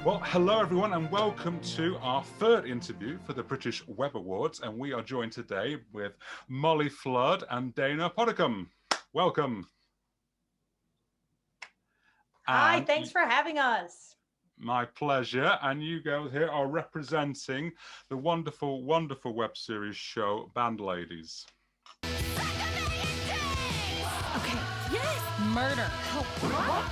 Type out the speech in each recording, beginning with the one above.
Well, hello everyone and welcome to our third interview for the British Web Awards, and we are joined today with Molly Flood and Dana Puddicombe. Welcome. Hi, thanks for having us. My pleasure. And you girls here are representing the wonderful, wonderful web series show Band Ladies. Okay, yes, murder. What?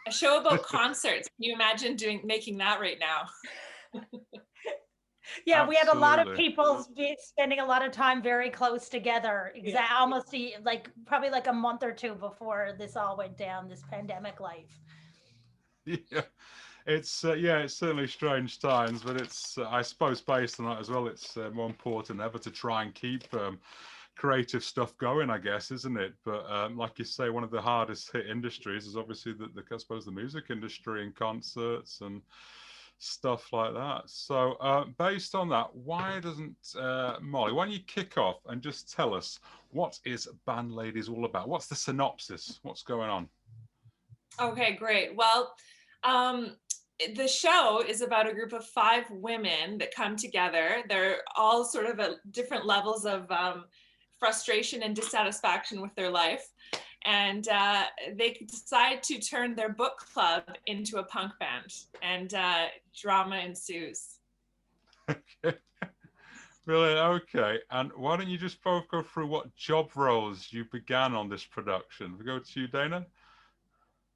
A show about concerts. Can you imagine making that right now? Yeah, Absolutely. we had a lot of people spending a lot of time very close together. Almost probably like a month or two before this all went down, this pandemic life. Yeah, it's certainly strange times, but it's I suppose based on that as well, it's more important than ever to try and keep creative stuff going, I guess, isn't it? But like you say, one of the hardest hit industries is obviously I suppose the music industry and concerts and stuff like that. So based on that, why doesn't Molly, why don't you kick off and just tell us what is Band Ladies all about? What's the synopsis? What's going on? Okay, great. Well, the show is about a group of 5 women that come together. They're all sort of at different levels of frustration and dissatisfaction with their life. And they decide to turn their book club into a punk band, and drama ensues. Brilliant. Okay. And why don't you just both go through what job roles you began on this production? We go to you, Dana.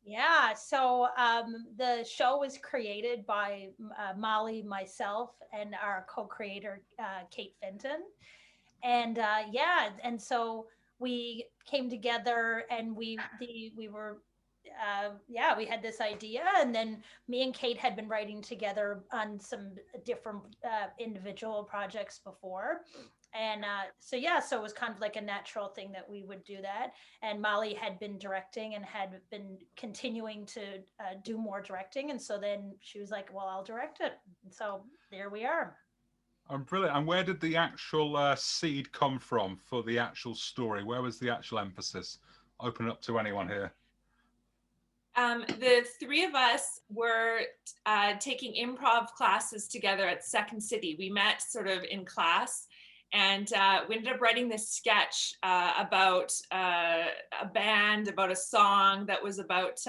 Yeah, so the show was created by Molly, myself, and our co-creator, Kate Fenton. And and so we came together and we were we had this idea, and then me and Kate had been writing together on some different individual projects before. And so it was kind of like a natural thing that we would do that. And Molly had been directing and had been continuing to do more directing, and so then she was like, well, I'll direct it. And so there we are. Brilliant. And where did the actual seed come from for the actual story? Where was the actual emphasis? Open up to anyone here. The 3 of us were taking improv classes together at Second City. We met sort of in class, and we ended up writing this sketch about a band, about a song that was about,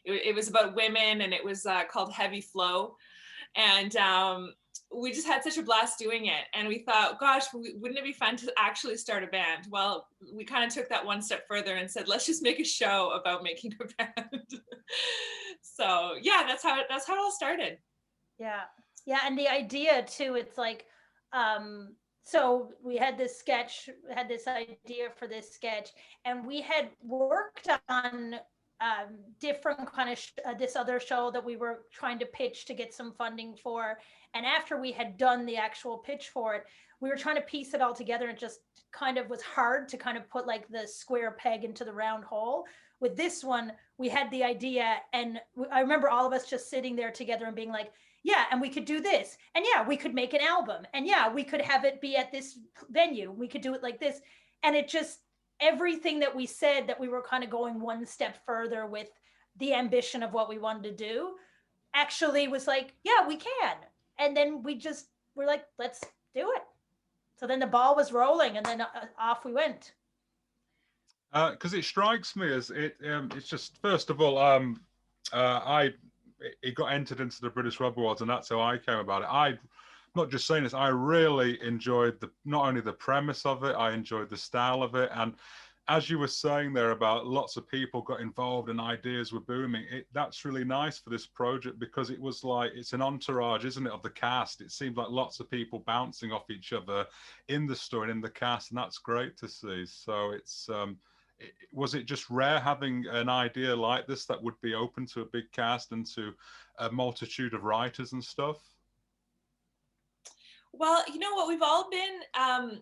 it was about women, and it was called Heavy Flow. And we just had such a blast doing it. And we thought, gosh, wouldn't it be fun to actually start a band? Well, we kind of took that one step further and said, let's just make a show about making a band. So yeah, that's how it all started. Yeah. And the idea too, it's like, so we had this idea for this sketch, and we had worked on different kind of this other show that we were trying to pitch to get some funding for. And after we had done the actual pitch for it, we were trying to piece it all together, and it just kind of was hard to kind of put like the square peg into the round hole. With this one, we had the idea, and I remember all of us just sitting there together and being like, yeah, and we could do this, and yeah, we could make an album, and yeah, we could have it be at this venue, we could do it like this. And it just, everything that we said, that we were kind of going one step further with the ambition of what we wanted to do, actually was like, yeah, we can. And then we're like, let's do it. So then the ball was rolling, and then off we went. Because it strikes me as it's just, first of all, it got entered into the British Web Awards, and that's how I came about it. I'm not just saying this, I really enjoyed not only the premise of it, I enjoyed the style of it. And as you were saying there about lots of people got involved and ideas were booming, that's really nice for this project, because it was like, it's an entourage, isn't it, of the cast. It seemed like lots of people bouncing off each other in the story and in the cast, and that's great to see. So was it just rare having an idea like this that would be open to a big cast and to a multitude of writers and stuff? Well, you know what, we've all been,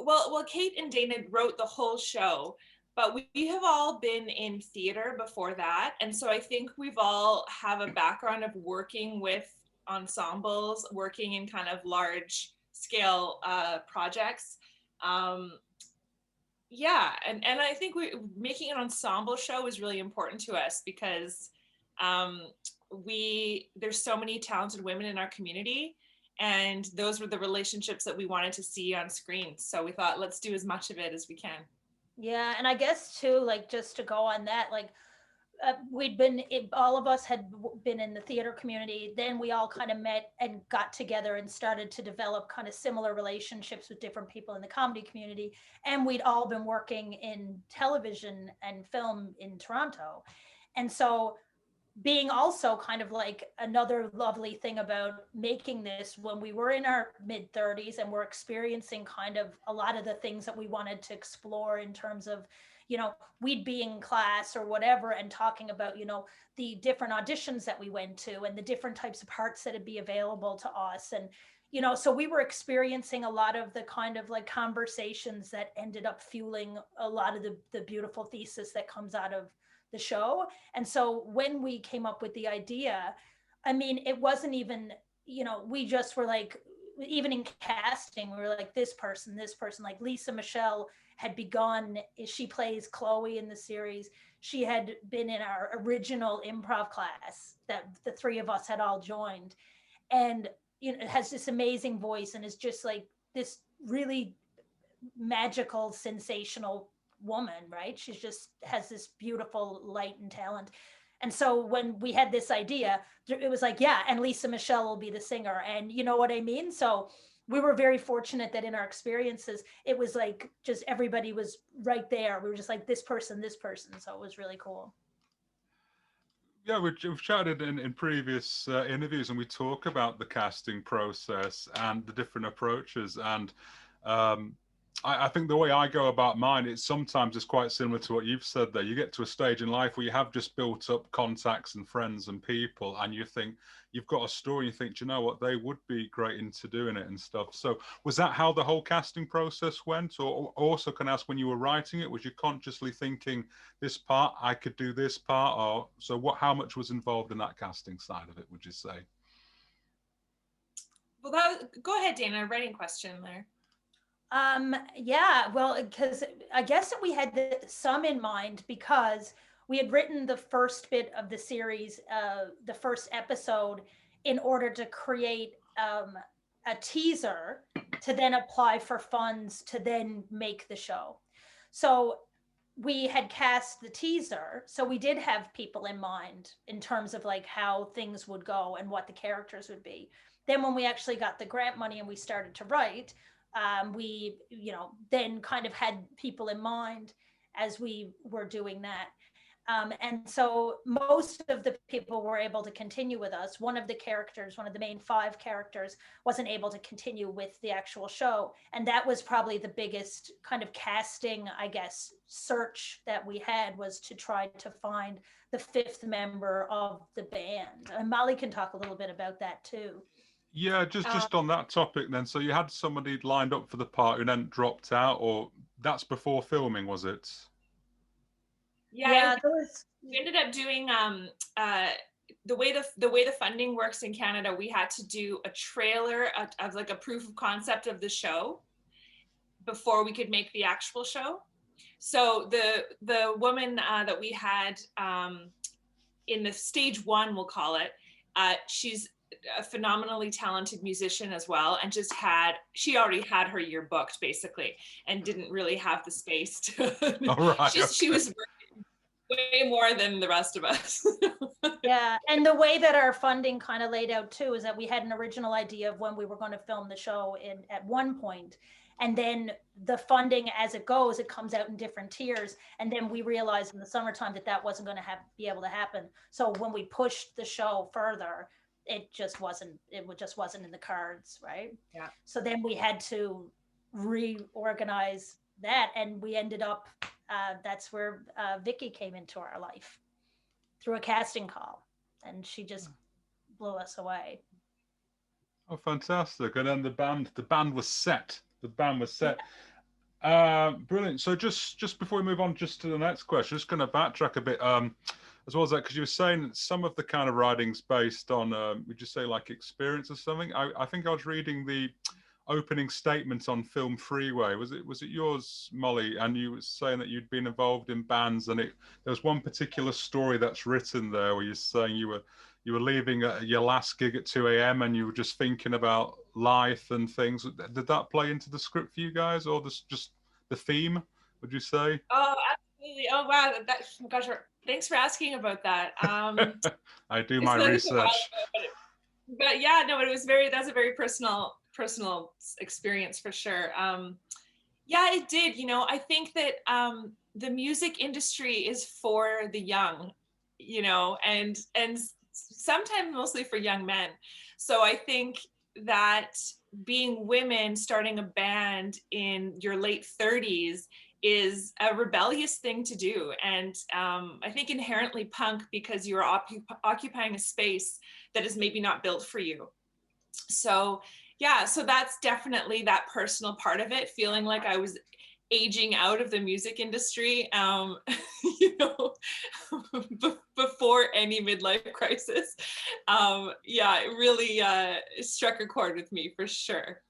well, Kate and Dana wrote the whole show, but we have all been in theater before that. And so I think we've all have a background of working with ensembles, working in kind of large scale projects. Yeah, and I think making an ensemble show is really important to us, because There's so many talented women in our community, and those were the relationships that we wanted to see on screen. So we thought, let's do as much of it as we can. Yeah, and I guess too, like just to go on that, like we'd been, all of us had been in the theater community. Then we all kind of met and got together and started to develop kind of similar relationships with different people in the comedy community. And we'd all been working in television and film in Toronto. And so being also kind of like another lovely thing about making this, when we were in our mid 30s and we're experiencing kind of a lot of the things that we wanted to explore in terms of, you know, we'd be in class or whatever and talking about, you know, the different auditions that we went to and the different types of parts that would be available to us. And, you know, so we were experiencing a lot of the kind of like conversations that ended up fueling a lot of the beautiful thesis that comes out of the show. And so when we came up with the idea, I mean, it wasn't even, you know, we just were like, even in casting, we were like, this person, like Lisa Michelle had begun, she plays Chloe in the series. She had been in our original improv class that the three of us had all joined, and, you know, has this amazing voice and is just like this really magical, sensational woman, right? She just has this beautiful light and talent. And so when we had this idea, it was like, yeah, and Lisa Michelle will be the singer. And you know what I mean? So we were very fortunate that in our experiences, it was like just everybody was right there. We were just like this person. So it was really cool. Yeah, we've chatted in previous interviews, and we talk about the casting process and the different approaches. And I think the way I go about mine, it's quite similar to what you've said there. You get to a stage in life where you have just built up contacts and friends and people, and you think you've got a story, you think, do you know what, they would be great into doing it and stuff. So was that how the whole casting process went? Or also, can I ask, when you were writing it, was you consciously thinking, this part, I could do this part? Or so how much was involved in that casting side of it, would you say? Well, go ahead, Dana, writing question there. Yeah, well, because I guess that we had some in mind, because we had written the first bit of the series, the first episode, in order to create a teaser to then apply for funds to then make the show. So we had cast the teaser, so we did have people in mind in terms of like how things would go and what the characters would be. Then when we actually got the grant money and we started to write, we, you know, then kind of had people in mind as we were doing that. And so most of the people were able to continue with us. One of the characters, one of the main 5 characters, wasn't able to continue with the actual show. And that was probably the biggest kind of casting, I guess, search that we had, was to try to find the 5th member of the band. And Molly can talk a little bit about that too. Yeah, just on that topic then. So you had somebody lined up for the part who then dropped out, or that's before filming, was it? Yeah, we ended up doing the way the funding works in Canada. We had to do a trailer of like a proof of concept of the show before we could make the actual show. So the woman that we had in the stage 1, we'll call it, she's a phenomenally talented musician as well, and she already had her year booked basically, and didn't really have the space to. She was way more than the rest of us. Yeah, and the way that our funding kind of laid out too is that we had an original idea of when we were going to film the show at one point, and then the funding, as it goes, it comes out in different tiers, and then we realized in the summertime that wasn't going to be able to happen. So when we pushed the show further, it just wasn't in the cards, right? Yeah. So then we had to reorganize that, and we ended up, that's where Vicky came into our life through a casting call, and she just blew us away. Oh, fantastic. And then the band was set. Brilliant. So just before we move on just to the next question, just going to backtrack a bit, as well as that, because you were saying some of the kind of writing's based on, would you say like experience or something? I think I was reading opening statement on Film Freeway. Was it yours, Molly? And you were saying that you'd been involved in bands, and there was one particular story that's written there where you're saying you were leaving your last gig at 2 a.m. and you were just thinking about life and things. Did that play into the script for you guys, or just the theme, would you say? Oh, absolutely. Oh, wow. Gosh, thanks for asking about that. I do my research. But yeah, no, that's a very personal experience for sure. Yeah, it did. You know, I think that the music industry is for the young, you know, and sometimes mostly for young men. So I think that being women starting a band in your late 30s is a rebellious thing to do. And I think inherently punk, because you're occupying a space that is maybe not built for you. So yeah, so that's definitely that personal part of it, feeling like I was aging out of the music industry, you know, before any midlife crisis. Yeah, it really struck a chord with me for sure.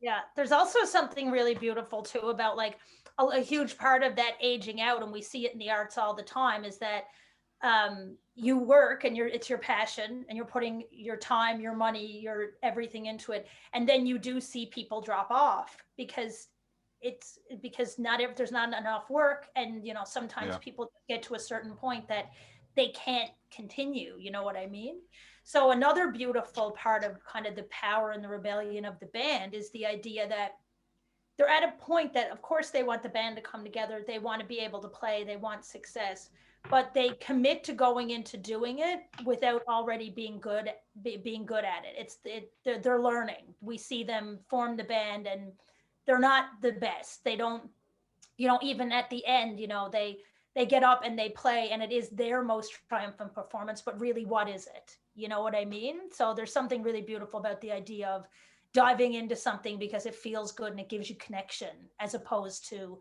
Yeah, there's also something really beautiful too about like a huge part of that aging out, and we see it in the arts all the time, is that you work and it's your passion and you're putting your time, your money, your everything into it, and then you do see people drop off because there's not enough work, and you know, sometimes people get to a certain point that they can't continue, you know what I mean? So another beautiful part of kind of the power and the rebellion of the band is the idea that they're at a point that, of course, they want the band to come together, they want to be able to play, they want success, but they commit to going into doing it without already being good at it. They're learning. We see them form the band and they're not the best. They don't, you know, even at the end, you know, they get up and they play and it is their most triumphant performance, but really, what is it? You know what I mean? So there's something really beautiful about the idea of diving into something because it feels good and it gives you connection, as opposed to,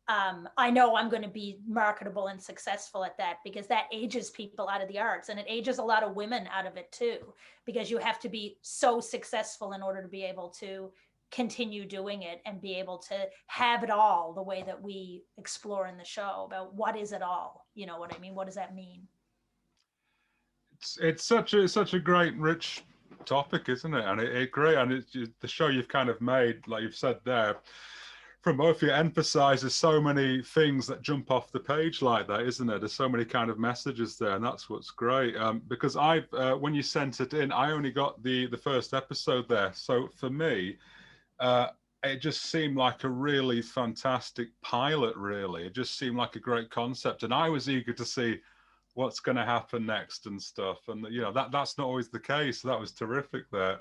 I know I'm going to be marketable and successful at that, because that ages people out of the arts, and it ages a lot of women out of it too, because you have to be so successful in order to be able to continue doing it and be able to have it all the way that we explore in the show about what is it all, you know what I mean? What does that mean? It's such a great, rich topic, isn't it? And it great, and it's the show you've kind of made, like you've said there, from both of you, emphasizes so many things that jump off the page like that, isn't it? There's so many kind of messages there, and that's what's great. Because when you sent it in, I only got the first episode there, so for me, it just seemed like a really fantastic pilot. Really, it just seemed like a great concept, and I was eager to see what's going to happen next and stuff. And you know, that's not always the case. So that was terrific there.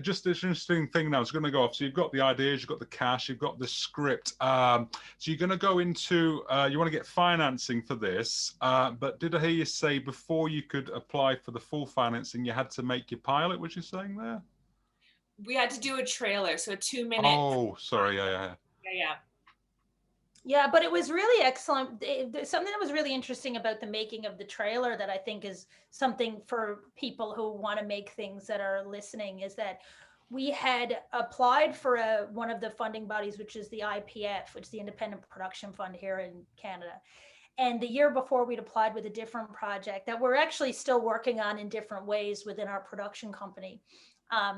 Just this interesting thing now is going to go off. So you've got the ideas, you've got the cash, you've got the script. So you're going to go into, you want to get financing for this. But did I hear you say before you could apply for the full financing, you had to make your pilot? Was you saying there? We had to do a trailer, so a 2-minute. Oh, sorry. Yeah. Yeah, but it was really excellent. Something that was really interesting about the making of the trailer that I think is something for people who want to make things that are listening is that we had applied for one of the funding bodies, which is the IPF, which is the Independent Production Fund here in Canada. And the year before, we'd applied with a different project that we're actually still working on in different ways within our production company.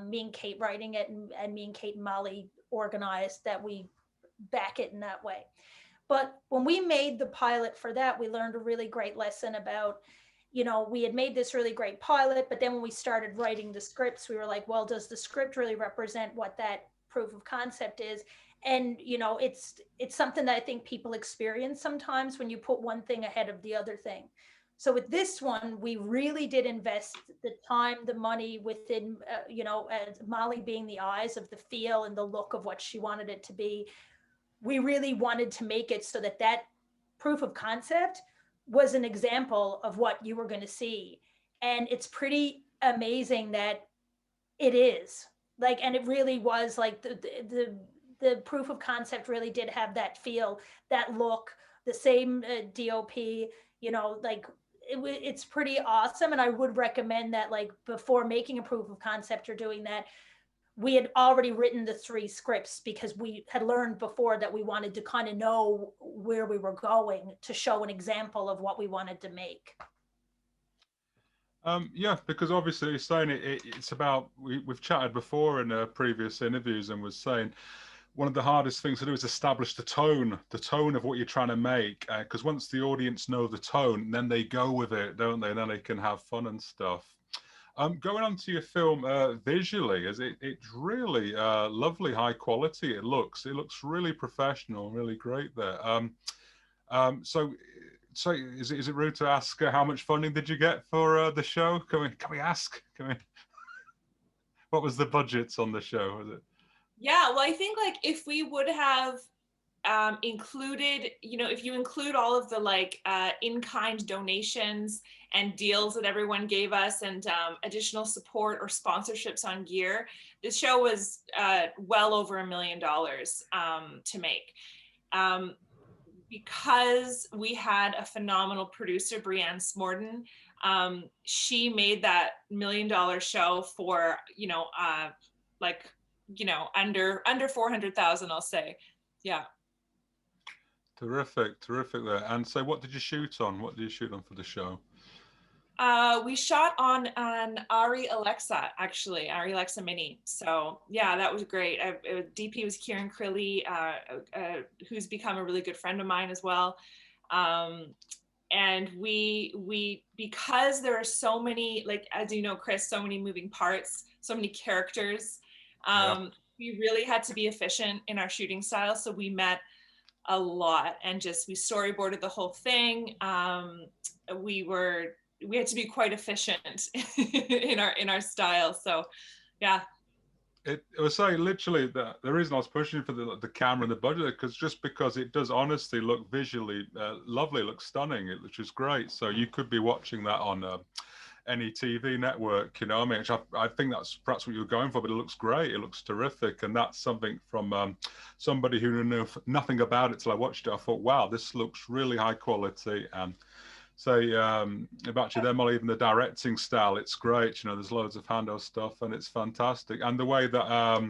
Me and Kate writing it, and me and Kate and Molly organized that we back it in that way. But when we made the pilot for that, we learned a really great lesson about, you know, we had made this really great pilot, but then when we started writing the scripts, we were like, well, does the script really represent what that proof of concept is? And, you know, it's something that I think people experience sometimes when you put one thing ahead of the other thing. So with this one, we really did invest the time, the money within, you know, Molly being the eyes of the feel and the look of what she wanted it to be. We really wanted to make it so that proof of concept was an example of what you were going to see. And it's pretty amazing that it is like, and it really was like the proof of concept really did have that feel, that look, the same DOP, you know, like it's pretty awesome. And I would recommend that, like, before making a proof of concept or doing that, we had already written the 3 scripts because we had learned before that we wanted to kind of know where we were going to show an example of what we wanted to make. Yeah, because obviously you're saying it's about, we've chatted before in previous interviews and was saying one of the hardest things to do is establish the tone of what you're trying to make. Because once the audience know the tone, then they go with it, don't they? And then they can have fun and stuff. Going on to your film, visually, it's really lovely, high quality. It looks really professional, really great there. So is it rude to ask how much funding did you get for the show? Can we ask? What was the budget on the show? Was it? Yeah, well, I think like if we would have included, if you include all of the like in-kind donations and deals that everyone gave us and additional support or sponsorships on gear, this show was well over $1 million to make. Because we had a phenomenal producer, Brianne Smorden, she made that $1 million show for, under 400,000, I'll say. Yeah. Terrific there. And so what did you shoot on? What did you shoot on for the show? We shot on an Arri Alexa, actually, Arri Alexa Mini. So yeah, that was great. DP was Kieran Crilly, who's become a really good friend of mine as well. And we because there are so many, like, as you know, Chris, so many moving parts, so many characters, we really had to be efficient in our shooting style. So we met a lot and we storyboarded the whole thing. We had to be quite efficient in our style. So yeah. It was saying literally that the reason I was pushing for the camera and the budget, because it does honestly look visually lovely, looks stunning, which is great. So you could be watching that on any TV network, I mean, which I think that's perhaps what you're going for, but it looks great. It looks terrific. And that's something from somebody who knew nothing about it till I watched it. I thought, wow, this looks really high quality. And so about you there, Molly, even the directing style, it's great. There's loads of handheld stuff and it's fantastic. And the way that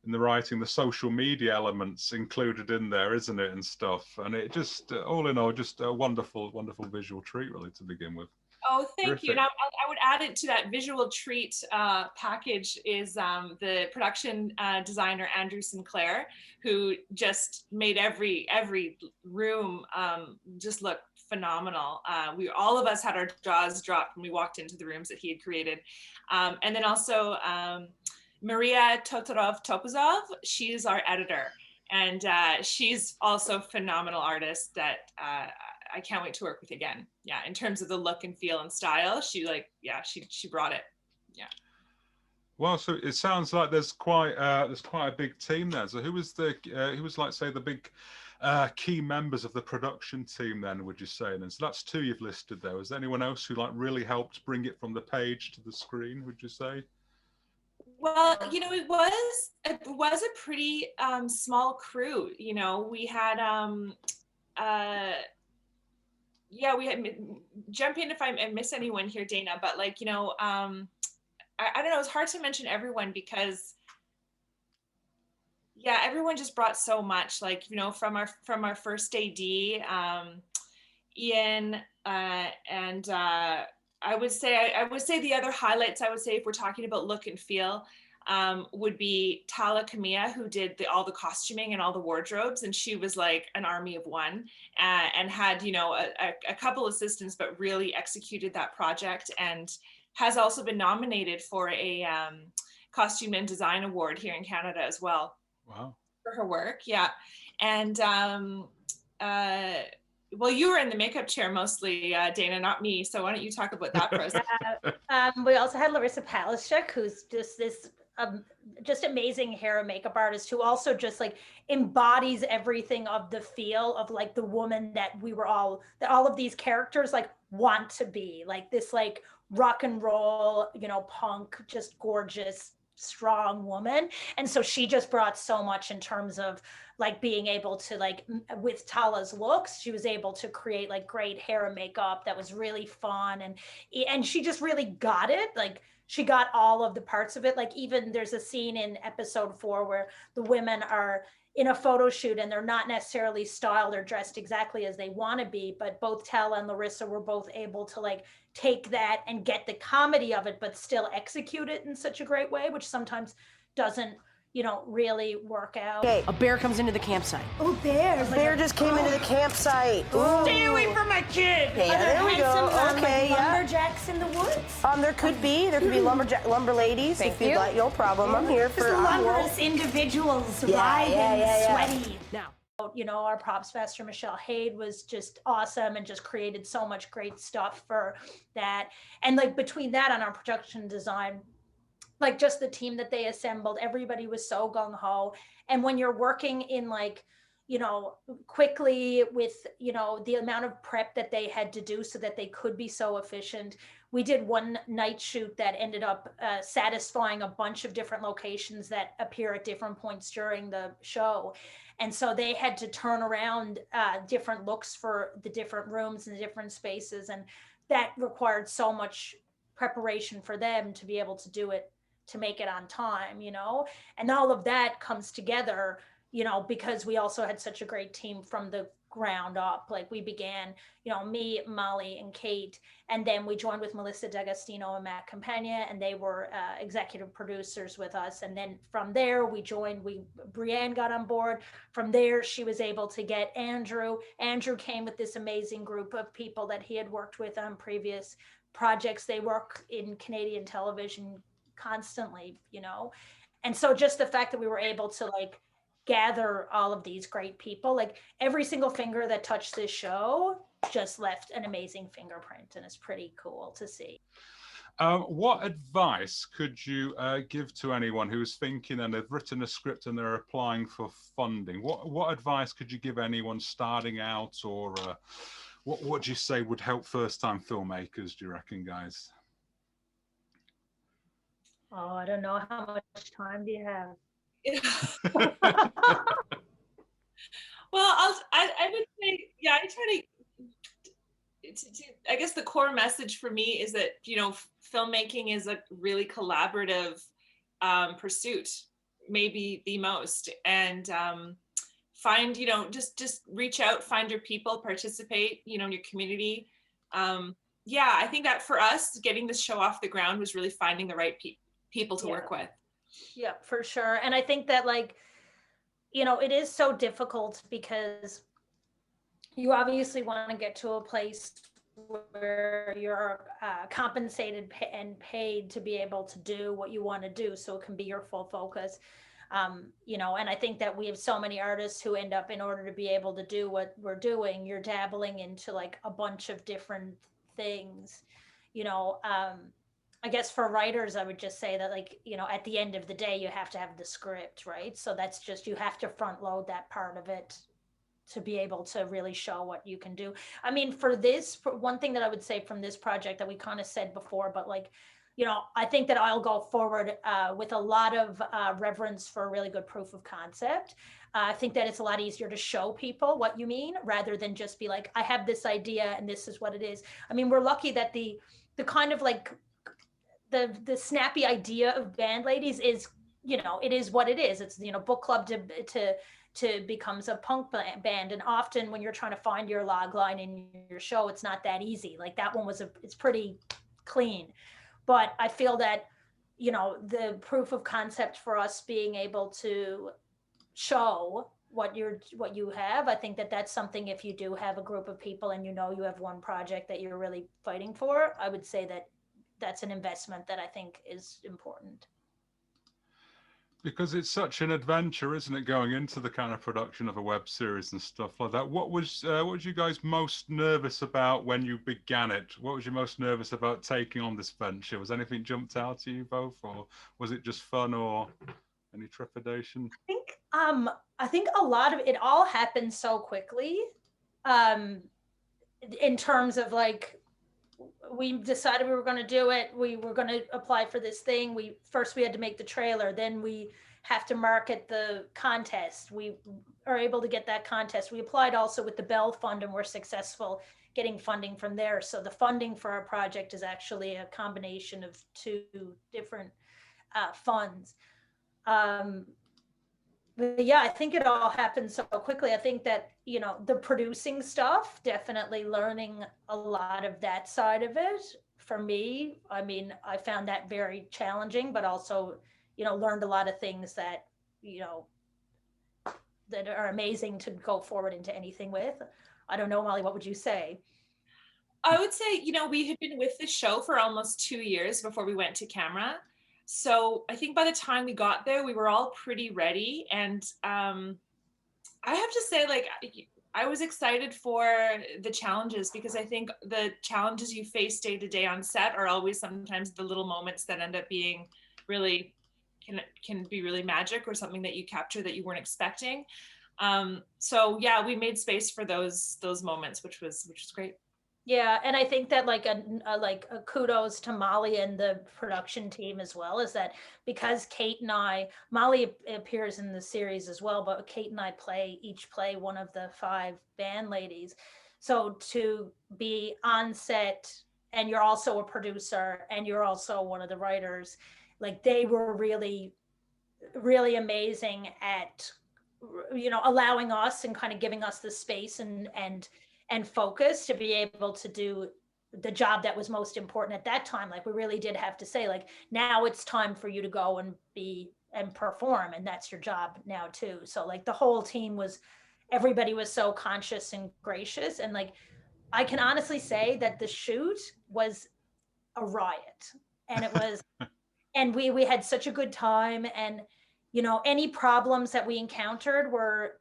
in the writing, the social media elements included in there, isn't it, and stuff. And it just, all in all, just a wonderful, wonderful visual treat, really, to begin with. Oh, thank you. And I would add it to that visual treat package is the production designer, Andrew Sinclair, who just made every room just look phenomenal. All of us had our jaws dropped when we walked into the rooms that he had created. And then also Maria Totorov-Topuzov, she's our editor. And she's also a phenomenal artist that I can't wait to work with again. Yeah, in terms of the look and feel and style, she brought it. Yeah. Well, so it sounds like there's quite a big team there. So who was like, say, the big key members of the production team then, would you say? And so that's 2 you've listed there. Was there anyone else who like really helped bring it from the page to the screen, would you say? Well, it was a pretty small crew. We had we had, jump in if I miss anyone here, Dana, but like, I don't know, it's hard to mention everyone because everyone just brought so much, like, from our first AD, Ian, and I would say the other highlights, I would say, if we're talking about look and feel, would be Tala Kamiya, who did all the costuming and all the wardrobes, and she was like an army of one, and had a couple assistants, but really executed that project, and has also been nominated for a costume and design award here in Canada as well. Wow. For her work, yeah. And well, you were in the makeup chair mostly, Dana, not me. So why don't you talk about that process? We also had Larissa Palashuk, who's just this just amazing hair and makeup artist who also just like embodies everything of the feel of like the woman that all of these characters like want to be, like this like rock and roll, punk, just gorgeous, strong woman. And so she just brought so much in terms of like being able to like, with Tala's looks, she was able to create like great hair and makeup that was really fun. And she just really got it. Like she got all of the parts of it. Like even there's a scene in episode 4 where the women are in a photo shoot and they're not necessarily styled or dressed exactly as they want to be, but both Tala and Larissa were both able to like take that and get the comedy of it, but still execute it in such a great way, which sometimes doesn't, you know, really work out. Okay, a bear comes into the campsite. Oh, bears. A bear just came into the campsite. Ooh. Stay away from my kid. Okay, there we go. Okay, yeah. Lumberjacks in the woods. There could be lumber ladies. Thank if you'd you. like, no problem. I'm here for Lumberous individuals riding, sweaty. Now, You know, our props master, Michelle Haid, was just awesome and just created so much great stuff for that. And like between that and our production design, like just the team that they assembled, everybody was so gung-ho. And when you're working in like, you know, quickly with, you know, the amount of prep that they had to do so that they could be so efficient. We did one night shoot that ended up satisfying a bunch of different locations that appear at different points during the show. And so they had to turn around different looks for the different rooms and the different spaces. And that required so much preparation for them to be able to do it, to make it on time, you know, and all of that comes together, you know, because we also had such a great team from the ground up. Like we began, you know, me, Molly, and Kate, and then we joined with Melissa D'Agostino and Matt Campagna, and they were executive producers with us. And then from there, Brienne got on board. From there, she was able to get Andrew. Andrew came with this amazing group of people that he had worked with on previous projects. They work in Canadian television constantly, you know. And so just the fact that we were able to like gather all of these great people, like every single finger that touched this show just left an amazing fingerprint, and it's pretty cool to see. What advice could you give to anyone who's thinking and they've written a script and they're applying for funding? What advice could you give anyone starting out, or what do you say would help first-time filmmakers, do you reckon, guys? Oh, I don't know. How much time do you have? Well, I would say, yeah, I try to, I guess the core message for me is that, you know, filmmaking is a really collaborative pursuit, maybe the most, and find, you know, just reach out, find your people, participate, you know, in your community. Yeah, I think that for us, getting this show off the ground was really finding the right people to work with. Yeah, for sure. And I think that, like, you know, it is so difficult because you obviously want to get to a place where you're compensated and paid to be able to do what you want to do, so it can be your full focus. You know, and I think that we have so many artists who end up, in order to be able to do what we're doing, you're dabbling into like a bunch of different things, you know. I guess for writers, I would just say that, like, you know, at the end of the day, you have to have the script, right? So that's just, you have to front load that part of it to be able to really show what you can do. I mean, for one thing that I would say from this project that we kind of said before, but like, you know, I think that I'll go forward with a lot of reverence for a really good proof of concept. I think that it's a lot easier to show people what you mean rather than just be like, I have this idea and this is what it is. I mean, we're lucky that the kind of like, the snappy idea of Band Ladies is, you know, it is what it is. It's, you know, book club to becomes a punk band. And often when you're trying to find your log line in your show, it's not that easy. Like that one it's pretty clean. But I feel that, you know, the proof of concept for us being able to show what you have, I think that that's something, if you do have a group of people and you know you have one project that you're really fighting for, I would say that that's an investment that I think is important. Because it's such an adventure, isn't it, going into the kind of production of a web series and stuff like that. What was you guys most nervous about when you began it? What was you most nervous about taking on this venture? Was anything jumped out to you both, or was it just fun, or any trepidation? I think a lot of it all happened so quickly, in terms of like, we decided we were going to do it. We were going to apply for this thing. We had to make the trailer. Then we have to market the contest. We are able to get that contest. We applied also with the Bell Fund and were successful getting funding from there. So the funding for our project is actually a combination of two different funds. But yeah, I think it all happened so quickly. I think that, you know, the producing stuff, definitely learning a lot of that side of it for me. I mean, I found that very challenging, but also, you know, learned a lot of things that, you know, that are amazing to go forward into anything with. I don't know, Molly, what would you say? I would say, you know, we had been with the show for almost 2 years before we went to camera. So I think by the time we got there, we were all pretty ready. And I have to say, like, I was excited for the challenges, because I think the challenges you face day to day on set are always sometimes the little moments that end up being really, can be really magic, or something that you capture that you weren't expecting. So yeah, we made space for those moments, which was great. Yeah, and I think that like a kudos to Molly and the production team as well, is that because Kate and I, Molly appears in the series as well, but Kate and I each play one of the 5 band ladies. So to be on set, and you're also a producer and you're also one of the writers, like they were really, really amazing at, you know, allowing us and kind of giving us the space and focus to be able to do the job that was most important at that time. Like we really did have to say, like, now it's time for you to go and be and perform, and that's your job now too. So like the whole team was, everybody was so conscious and gracious, and like I can honestly say that the shoot was a riot, and it was and we had such a good time, and you know, any problems that we encountered were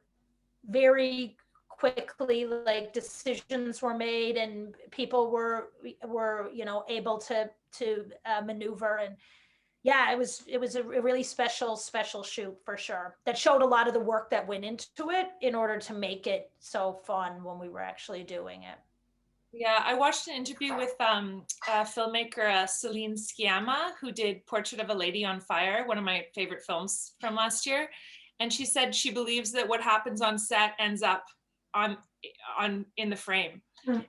very quickly, like decisions were made and people were you know, able to maneuver. And yeah, it was a really special shoot for sure, that showed a lot of the work that went into it in order to make it so fun when we were actually doing it. Yeah, I watched an interview with filmmaker Celine Sciamma, who did Portrait of a Lady on Fire, one of my favorite films from last year. And she said she believes that what happens on set ends up on in the frame. And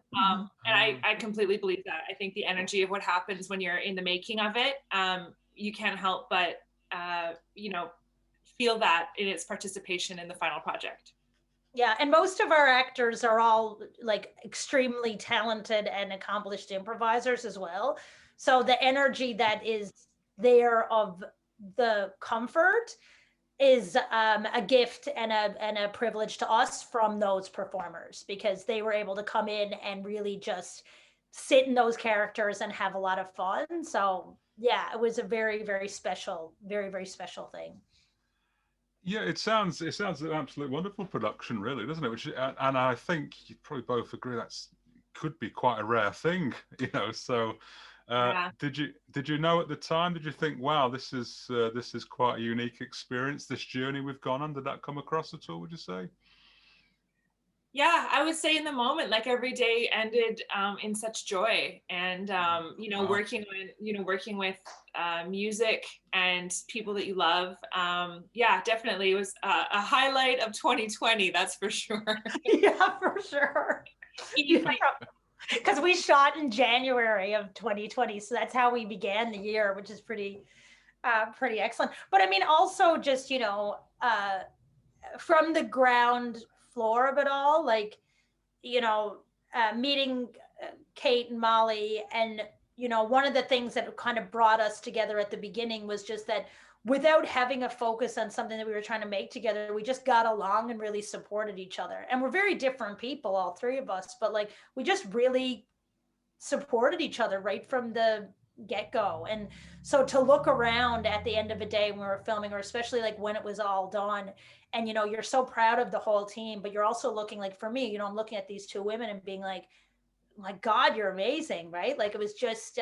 I completely believe that. I think the energy of what happens when you're in the making of it, you can't help but you know, feel that in its participation in the final project. Yeah, and most of our actors are all like extremely talented and accomplished improvisers as well. So the energy that is there of the comfort is a gift and a privilege to us from those performers, because they were able to come in and really just sit in those characters and have a lot of fun. So yeah, it was a very, very special thing. Yeah, it sounds an absolute wonderful production, really, doesn't it? Which, and I think you probably both agree that's could be quite a rare thing, you know. So, Yeah. did you know at the time? Did you think, wow, this is quite a unique experience, this journey we've gone on? Did that come across at all, would you say? Yeah, I would say in the moment, like every day ended in such joy, and you know, Wow. working with music and people that you love. Yeah, definitely, it was a highlight of 2020. That's for sure. Yeah, for sure. Because we shot in January of 2020, so that's how we began the year, which is pretty excellent. But I mean, also just, you know, from the ground floor of it all, like, you know, meeting Kate and Molly, and you know, one of the things that kind of brought us together at the beginning was just that without having a focus on something that we were trying to make together, we just got along and really supported each other. And we're very different people, all 3 of us, but like we just really supported each other right from the get-go. And so to look around at the end of a day when we were filming, or especially like when it was all done, and you know, you're so proud of the whole team, but you're also looking, like for me, you know, I'm looking at these 2 women and being like, my God, you're amazing, right? Like it was just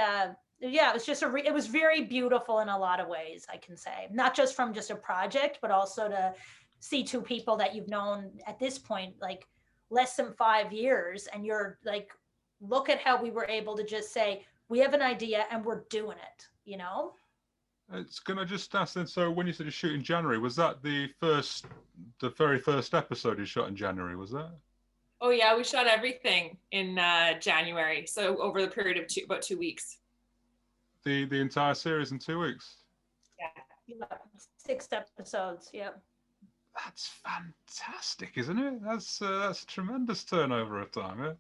yeah, it was just it was very beautiful in a lot of ways, I can say, not just from just a project, but also to see 2 people that you've known at this point like less than 5 years, and you're like, look at how we were able to just say, we have an idea and we're doing it, you know? It's gonna just ask then. So when you said you shoot in January, was that the very first episode you shot in January? Was that? Oh yeah, we shot everything in January. So over the period of about 2 weeks. The entire series in 2 weeks. Yeah, 6 episodes. Yeah. That's fantastic, isn't it? That's tremendous turnover of time. Yeah?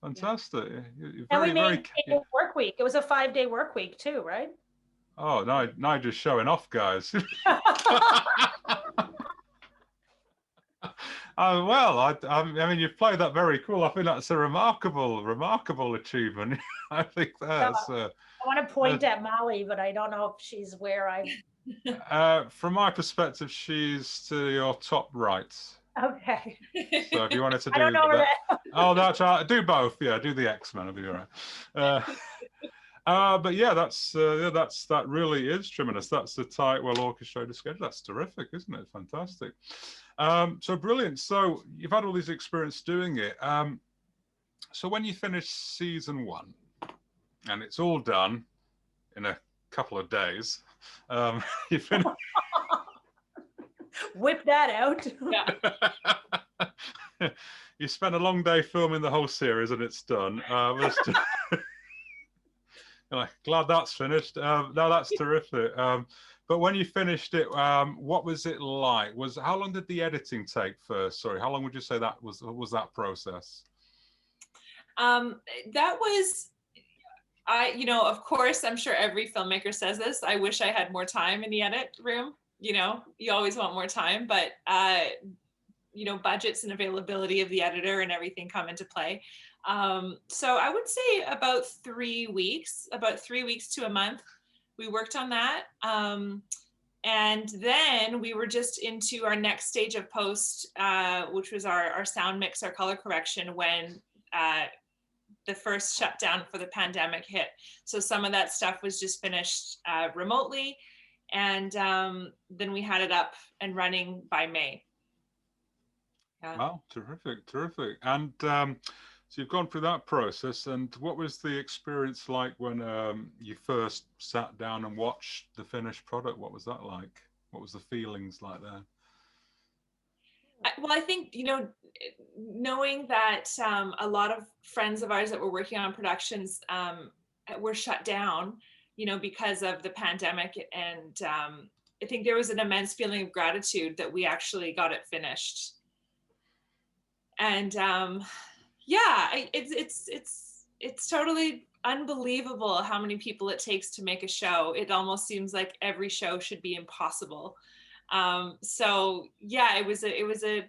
Fantastic. You're And we very, made very. it a work week. It was a 5-day work week too, right? Oh, now just showing off, guys. Oh well, I mean, you've played that very cool. I think that's a remarkable achievement. I think that's. I want to point at Molly, but I don't know if she's where I. From my perspective, she's to your top right. Okay. So if you wanted to do I don't know where that. Oh, that's right. Do both. Yeah, do the X-Men. It'll be all right. But yeah, that really is tremendous. That's a tight, well orchestrated schedule. That's terrific, isn't it? Fantastic. So brilliant. So you've had all these experience doing it. So when you finish season 1, and it's all done in a couple of days, you finish. Whip that out. Yeah. You spent a long day filming the whole series, and it's done. Glad that's finished. No, that's terrific. But when you finished it, what was it like? How long did the editing take first? Sorry, how long would you say that was that process? That was, of course, I'm sure every filmmaker says this. I wish I had more time in the edit room. You always want more time, but budgets and availability of the editor and everything come into play. So I would say about 3 weeks, to a month, we worked on that. And then we were just into our next stage of post, which was our sound mix, our color correction, when the first shutdown for the pandemic hit. So some of that stuff was just finished remotely. And then we had it up and running by May. Yeah. Wow, terrific. And so you've gone through that process, and what was the experience like when you first sat down and watched the finished product? What was that like? What was the feelings like there? Well, I think, knowing that a lot of friends of ours that were working on productions were shut down, because of the pandemic. And I think there was an immense feeling of gratitude that we actually got it finished. And it's totally unbelievable how many people it takes to make a show. It almost seems like every show should be impossible. So yeah, it was a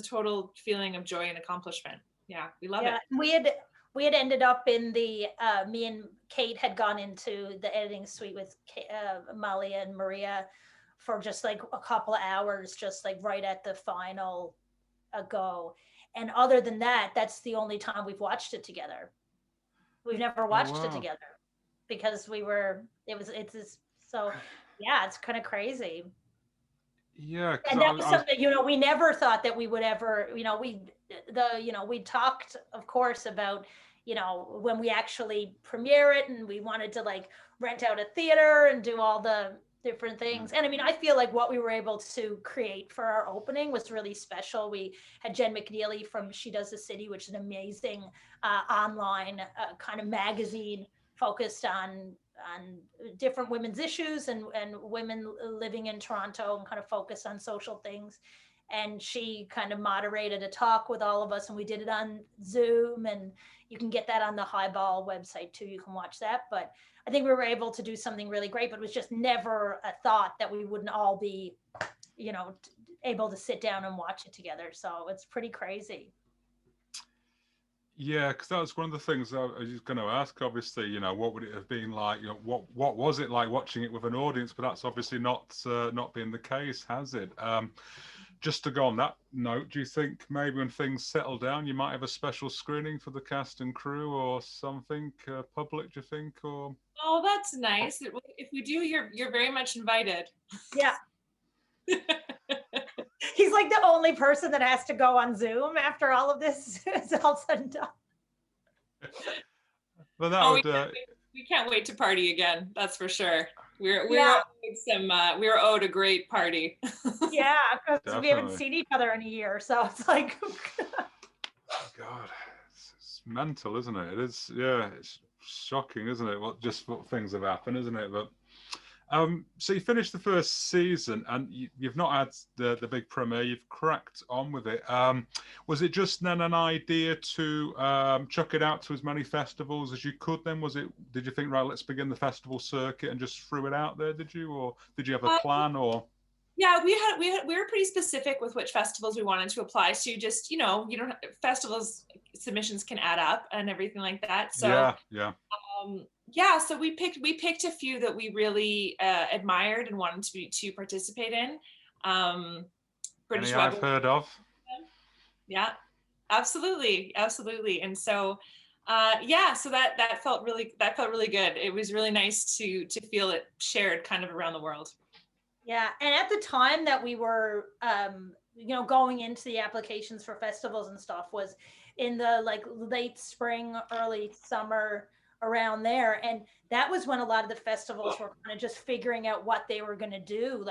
total feeling of joy and accomplishment. Yeah, we love it. We had ended up in the me and Kate had gone into the editing suite with Molly and Maria for just like a couple of hours, just like right at the final go. And other than that, that's the only time we've watched it together. We've never watched it together because so yeah, it's kind of crazy. Yeah. And that was something, we never thought that we would ever, we talked, of course, about, when we actually premiere it, and we wanted to like rent out a theater and do all the different things. And I mean, I feel like what we were able to create for our opening was really special. We had Jen McNeely from She Does the City, which is an amazing online kind of magazine focused on different women's issues and women living in Toronto, and kind of focused on social things. And she kind of moderated a talk with all of us, and we did it on Zoom, and you can get that on the Highball website too. You can watch that. But I think we were able to do something really great, but it was just never a thought that we wouldn't all be, able to sit down and watch it together. So it's pretty crazy. Yeah, because that was one of the things I was going to ask. Obviously, what would it have been like? What was it like watching it with an audience? But that's obviously not been the case, has it? Just to go on that note, do you think maybe when things settle down, you might have a special screening for the cast and crew or something public? Do you think? Or oh, that's nice. If we do, you're very much invited. Yeah. He's like the only person that has to go on Zoom after all of this is all said and done. Well, that we can't wait to party again. That's for sure. We're owed a great party. Yeah, because we haven't seen each other in a year, so it's like. God, it's mental, isn't it? It is, yeah, it's shocking, isn't it? What things have happened, isn't it? But so you finished the first season, and you've not had the big premiere. You've cracked on with it. Was it just then an idea to chuck it out to as many festivals as you could? Then did you think, right, let's begin the festival circuit and just threw it out there? Did you, or did you have a plan? Or yeah, we were pretty specific with which festivals we wanted to apply to. Just festivals submissions can add up and everything like that. So yeah, so we picked a few that we really admired and wanted to participate in. British I've heard of. Yeah, absolutely. And so so that felt really good. It was really nice to feel it shared kind of around the world. Yeah, and at the time that we were going into the applications for festivals and stuff was in the late spring, early summer, around there, and that was when a lot of the festivals were kind of just figuring out what they were going to do,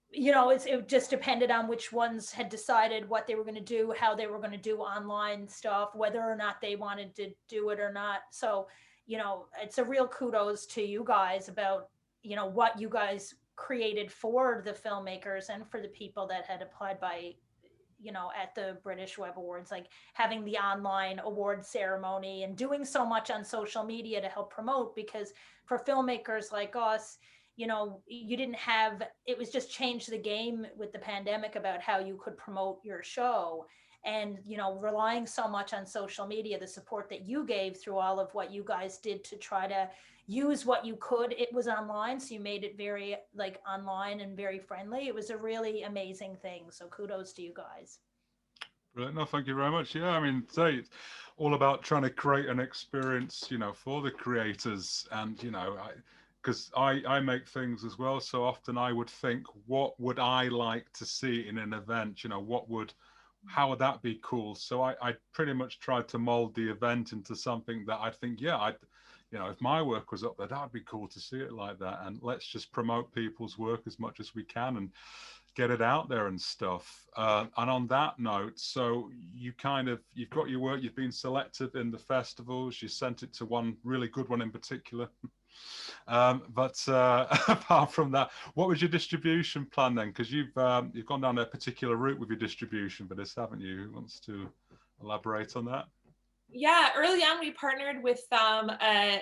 it just depended on which ones had decided what they were going to do, how they were going to do online stuff, whether or not they wanted to do it or not. So it's a real kudos to you guys about what you guys created for the filmmakers and for the people that had applied by at the British Web Awards, like having the online award ceremony and doing so much on social media to help promote, because for filmmakers like us, you didn't have, it was just changed the game with the pandemic about how you could promote your show. And, relying so much on social media, the support that you gave through all of what you guys did to try to use what you could, it was online. So you made it very online and very friendly. It was a really amazing thing. So kudos to you guys. Brilliant. No, thank you very much. Yeah, I mean, say it's all about trying to create an experience, for the creators. And, because I make things as well. So often I would think, what would I like to see in an event? How would that be cool? So I pretty much tried to mold the event into something that I think, if my work was up there, that'd be cool to see it like that. And let's just promote people's work as much as we can and get it out there and stuff. And on that note, so you've got your work, you've been selected in the festivals, you sent it to one really good one in particular. But apart from that, what was your distribution plan then? Because you've gone down a particular route with your distribution for this, haven't you? Who wants to elaborate on that? Yeah, early on we partnered with a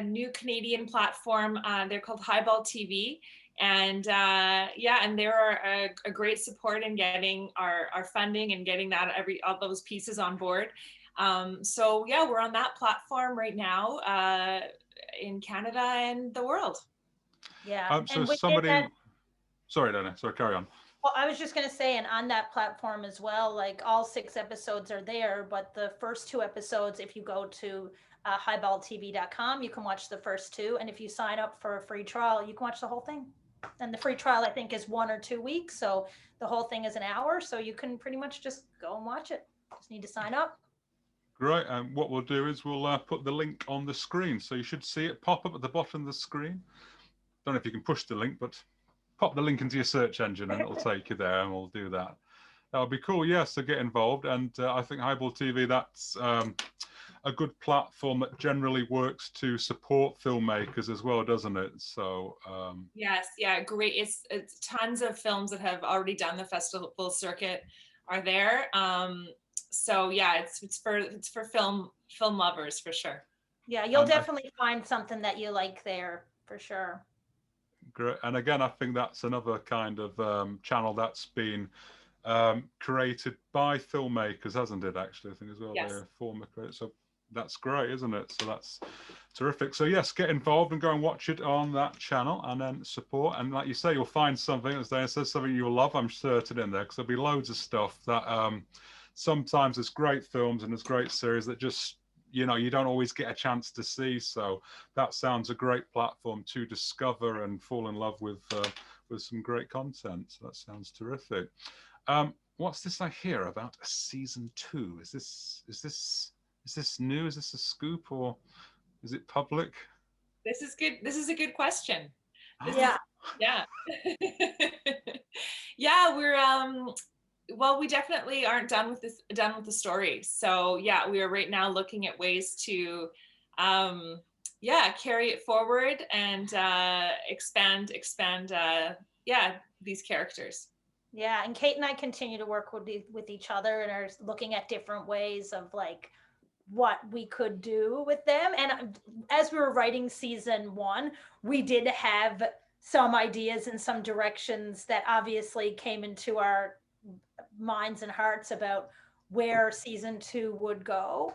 new Canadian platform. They're called HighballTV, and and they are a great support in getting our funding and getting all those pieces on board. We're on that platform right now in Canada and the world. Yeah. Sorry, Dana. Sorry, carry on. Well, I was just going to say, and on that platform as well, all 6 episodes are there, but the first 2 episodes, if you go to HighballTV.com, you can watch the first 2. And if you sign up for a free trial, you can watch the whole thing. And the free trial, I think, is 1 or 2 weeks. So the whole thing is an hour. So you can pretty much just go and watch it. Just need to sign up. Great. And what we'll do is we'll put the link on the screen. So you should see it pop up at the bottom of the screen. Don't know if you can push the link, but pop the link into your search engine and it'll take you there, and we'll do that. That would be cool. Yes, so get involved. And I think HighballTV, that's a good platform that generally works to support filmmakers as well, doesn't it? So yes, yeah, great. It's tons of films that have already done the festival circuit are there. So yeah, it's for film lovers for sure. Yeah, you'll definitely find something that you like there for sure. Great. And again, I think that's another kind of channel that's been created by filmmakers, hasn't it? Actually, I think as well. Yes. They're former creators. So that's great, isn't it? So that's terrific. So yes, get involved and go and watch it on that channel, and then support. And like you say, you'll find something, as Dana says, something you'll love, I'm certain, in there, because there'll be loads of stuff that sometimes there's great films and there's great series that just you don't always get a chance to see. So that sounds a great platform to discover and fall in love with some great content. So that sounds terrific. What's this I hear about a season 2? Is this new? Is this a scoop, or is it public? This is good. This is a good question. Yeah. Yeah. Yeah, Well, we definitely aren't done with the story. So yeah, we are right now looking at ways to carry it forward and expand these characters. Yeah, and Kate and I continue to work with each other and are looking at different ways of like what we could do with them. And as we were writing season 1, we did have some ideas and some directions that obviously came into our minds and hearts about where season 2 would go.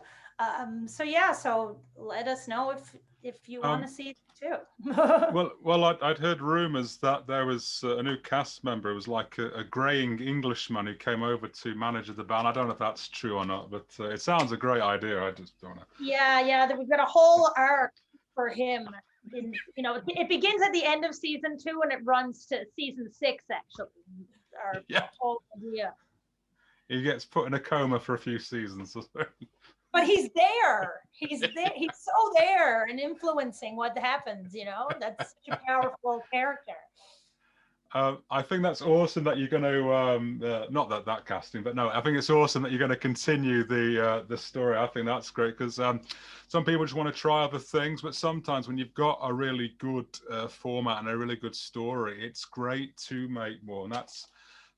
So let us know if you want to see too. I'd heard rumors that there was a new cast member. It was like a graying Englishman who came over to manage the band. I don't know if that's true or not, but it sounds a great idea. I just don't know. Yeah, we've got a whole arc for him. It begins at the end of season 2 and it runs to season 6. Actually, our whole idea. He gets put in a coma for a few seasons. But he's there. He's there. He's so there and influencing what happens. That's such a powerful character. I think that's awesome that you're going to not that casting, but no, I think it's awesome that you're going to continue the story. I think that's great because some people just want to try other things, but sometimes when you've got a really good format and a really good story, it's great to make more, and that's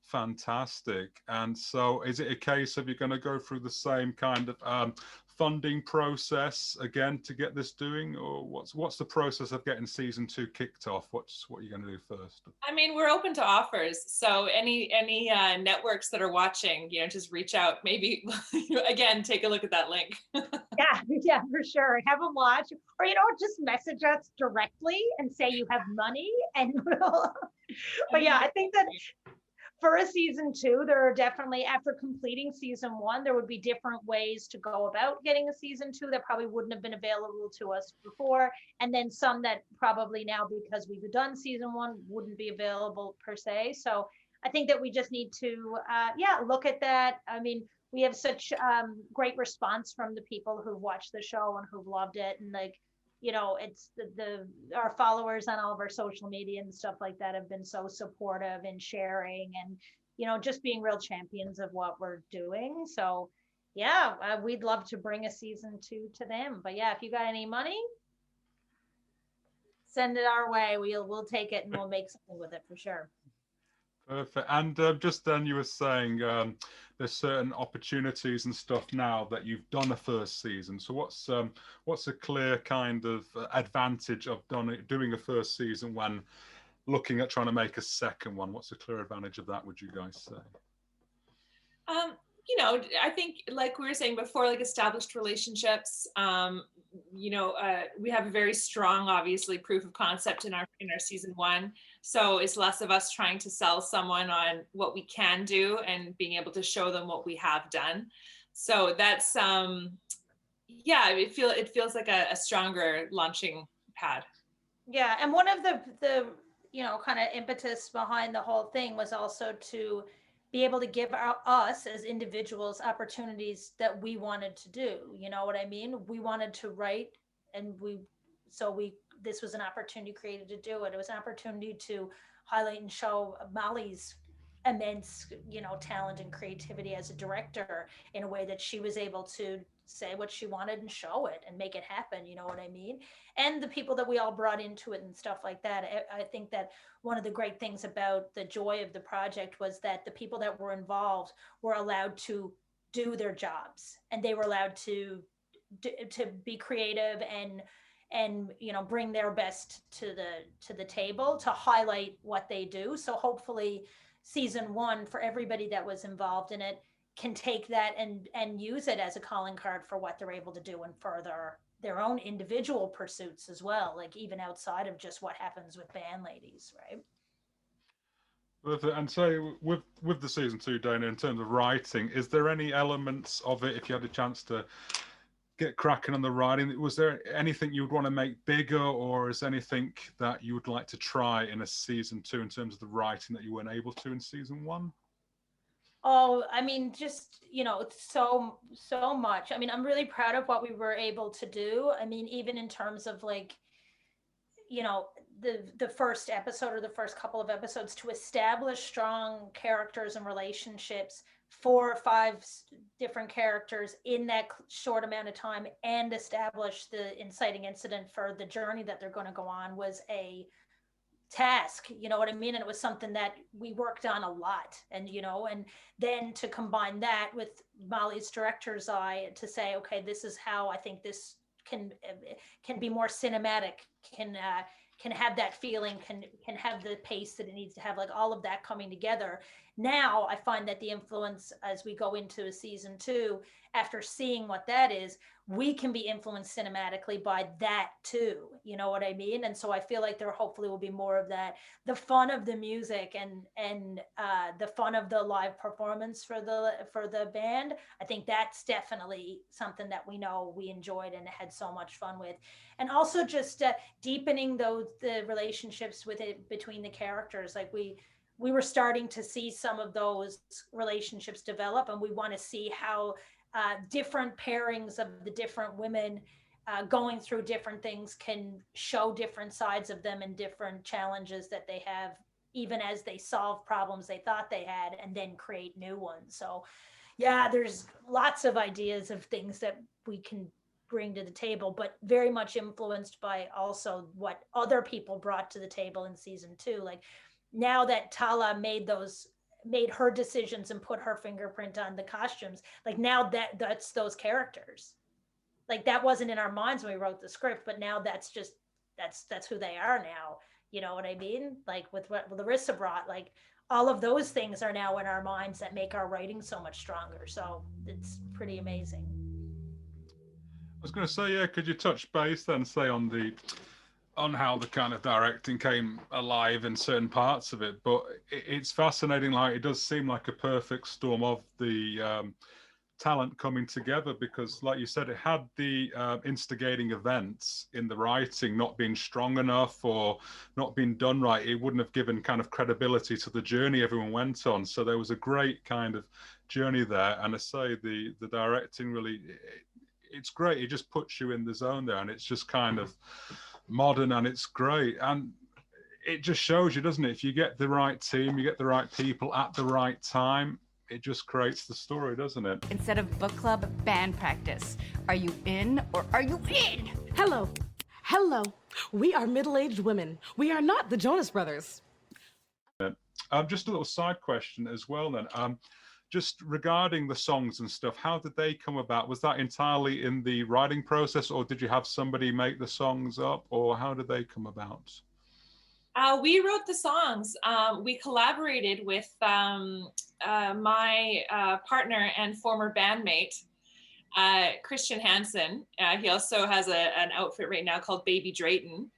fantastic. And so is it a case of you're going to go through the same kind of funding process again to get this doing, or what's the process of getting season 2 kicked off? What are you going to do first? I mean, we're open to offers, so any networks that are watching, just reach out. Maybe again, take a look at that link. yeah, for sure. Have them watch, or just message us directly and say you have money, and we'll. But yeah, I think that for a season 2, there are definitely, after completing season 1, there would be different ways to go about getting a season 2 that probably wouldn't have been available to us before. And then some that probably now, because we've done season 1, wouldn't be available per se. So I think that we just need to, look at that. I mean, we have such great response from the people who've watched the show and who've loved it. And it's our followers on all of our social media and stuff like that have been so supportive and sharing and, just being real champions of what we're doing. So we'd love to bring a season 2 to them. But yeah, if you got any money, send it our way. We'll take it and we'll make something with it for sure. Perfect. And just then you were saying there's certain opportunities and stuff now that you've done a first season. So what's a clear kind of advantage of doing a first season when looking at trying to make a second one? What's a clear advantage of that, would you guys say? I think like we were saying before, like established relationships, we have a very strong, obviously, proof of concept in our season 1. So it's less of us trying to sell someone on what we can do and being able to show them what we have done. So that's, it feels like a stronger launching pad. Yeah. And one of the kind of impetus behind the whole thing was also to be able to give us as individuals opportunities that we wanted to do. You know what I mean? We wanted to write, and this was an opportunity created to do it. It was an opportunity to highlight and show Molly's immense, talent and creativity as a director in a way that she was able to say what she wanted and show it and make it happen. You know what I mean? And the people that we all brought into it and stuff like that. I think that one of the great things about the joy of the project was that the people that were involved were allowed to do their jobs, and they were allowed to be creative and bring their best to the table to highlight what they do. So hopefully season 1, for everybody that was involved in it, can take that and use it as a calling card for what they're able to do and further their own individual pursuits as well, like even outside of just what happens with band ladies, right? And so with the season 2, Dana, in terms of writing, is there any elements of it, if you had a chance to get cracking on the writing, was there anything you would want to make bigger, or is anything that you would like to try in a season 2 in terms of the writing that you weren't able to in season 1? Oh, I mean, just, so much. I mean, I'm really proud of what we were able to do. I mean, even in terms of like, the first episode or the first couple of episodes to establish strong characters and relationships, 4 or 5 different characters in that short amount of time, and establish the inciting incident for the journey that they're going to go on was a task, you know what I mean? And it was something that we worked on a lot, and and then to combine that with Molly's director's eye to say, okay, this is how I think this can be more cinematic, can have that feeling, can have the pace that it needs to have, like all of that coming together. Now I find that the influence as we go into season 2, after seeing what that is, we can be influenced cinematically by that too. You know what I mean? And so I feel like there hopefully will be more of that. The fun of the music and the fun of the live performance for the band. I think that's definitely something that we know we enjoyed and had so much fun with. And also just deepening the relationships between the characters. Like we were starting to see some of those relationships develop, and we want to see how different pairings of the different women going through different things can show different sides of them and different challenges that they have, even as they solve problems they thought they had and then create new ones. So yeah, there's lots of ideas of things that we can bring to the table, but very much influenced by also what other people brought to the table in season 2. Like now that Tala made her decisions and put her fingerprint on the costumes, like now that's those characters. Like that wasn't in our minds when we wrote the script, but now that's who they are now. You know what I mean? Like with what Larissa brought, like all of those things are now in our minds that make our writing so much stronger. So it's pretty amazing. I was going to say, yeah, could you touch base then, say on how the kind of directing came alive in certain parts of it? But it's fascinating. Like it does seem like a perfect storm of the talent coming together, because like you said, it had the instigating events in the writing not being strong enough or not being done right. It wouldn't have given kind of credibility to the journey everyone went on. So there was a great kind of journey there. And I say the directing really, it's great. It just puts you in the zone there, and it's just kind of modern, and it's great. And it just shows you, doesn't it, if you get the right team, you get the right people at the right time, it just creates the story, doesn't it? Instead of book club, band practice. Are you in or are you in? Hello. We are middle-aged women. We are not the Jonas Brothers. Just a little side question as well then. Just regarding the songs and stuff, how did they come about? Was that entirely in the writing process, or did you have somebody make the songs up, or how did they come about? We wrote the songs. We collaborated with my partner and former bandmate, Christian Hansen. He also has an outfit right now called Baby Drayton.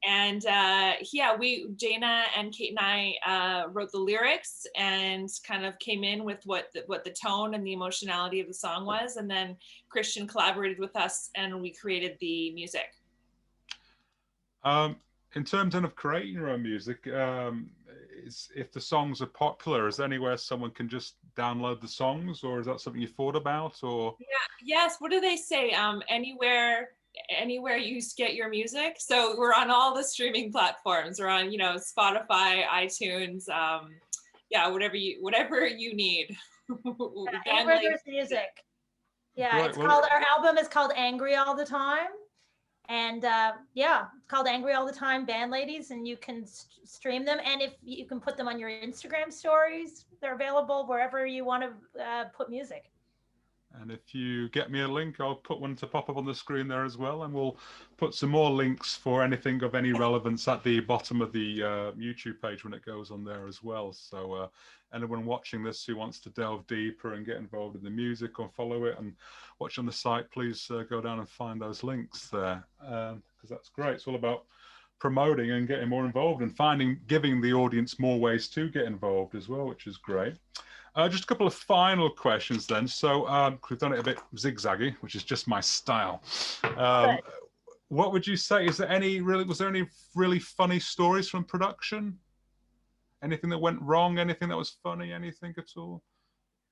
And Dana and Kate and I wrote the lyrics and kind of came in with what the tone and the emotionality of the song was. And then Christian collaborated with us and we created the music. In terms of creating your own music, if the songs are popular, is there anywhere someone can just download the songs, or is that something you thought about? Or yes, what do they say? Anywhere you get your music. So we're on all the streaming platforms. We're on, Spotify, iTunes, whatever you need. Anywhere there's music. Yeah, right, our album is called Angry All the Time. And it's called Angry All the Time, Band Ladies, and you can stream them. And if you can put them on your Instagram stories, they're available wherever you want to put music. And if you get me a link, I'll put one to pop up on the screen there as well. And we'll put some more links for anything of any relevance at the bottom of the YouTube page when it goes on there as well. So anyone watching this who wants to delve deeper and get involved in the music or follow it and watch on the site, please go down and find those links there, because that's great. It's all about promoting and getting more involved and giving the audience more ways to get involved as well, which is great. Just a couple of final questions then. So we've done it a bit zigzaggy, which is just my style. What would you say? Was there any really funny stories from production? Anything that went wrong? Anything that was funny? Anything at all?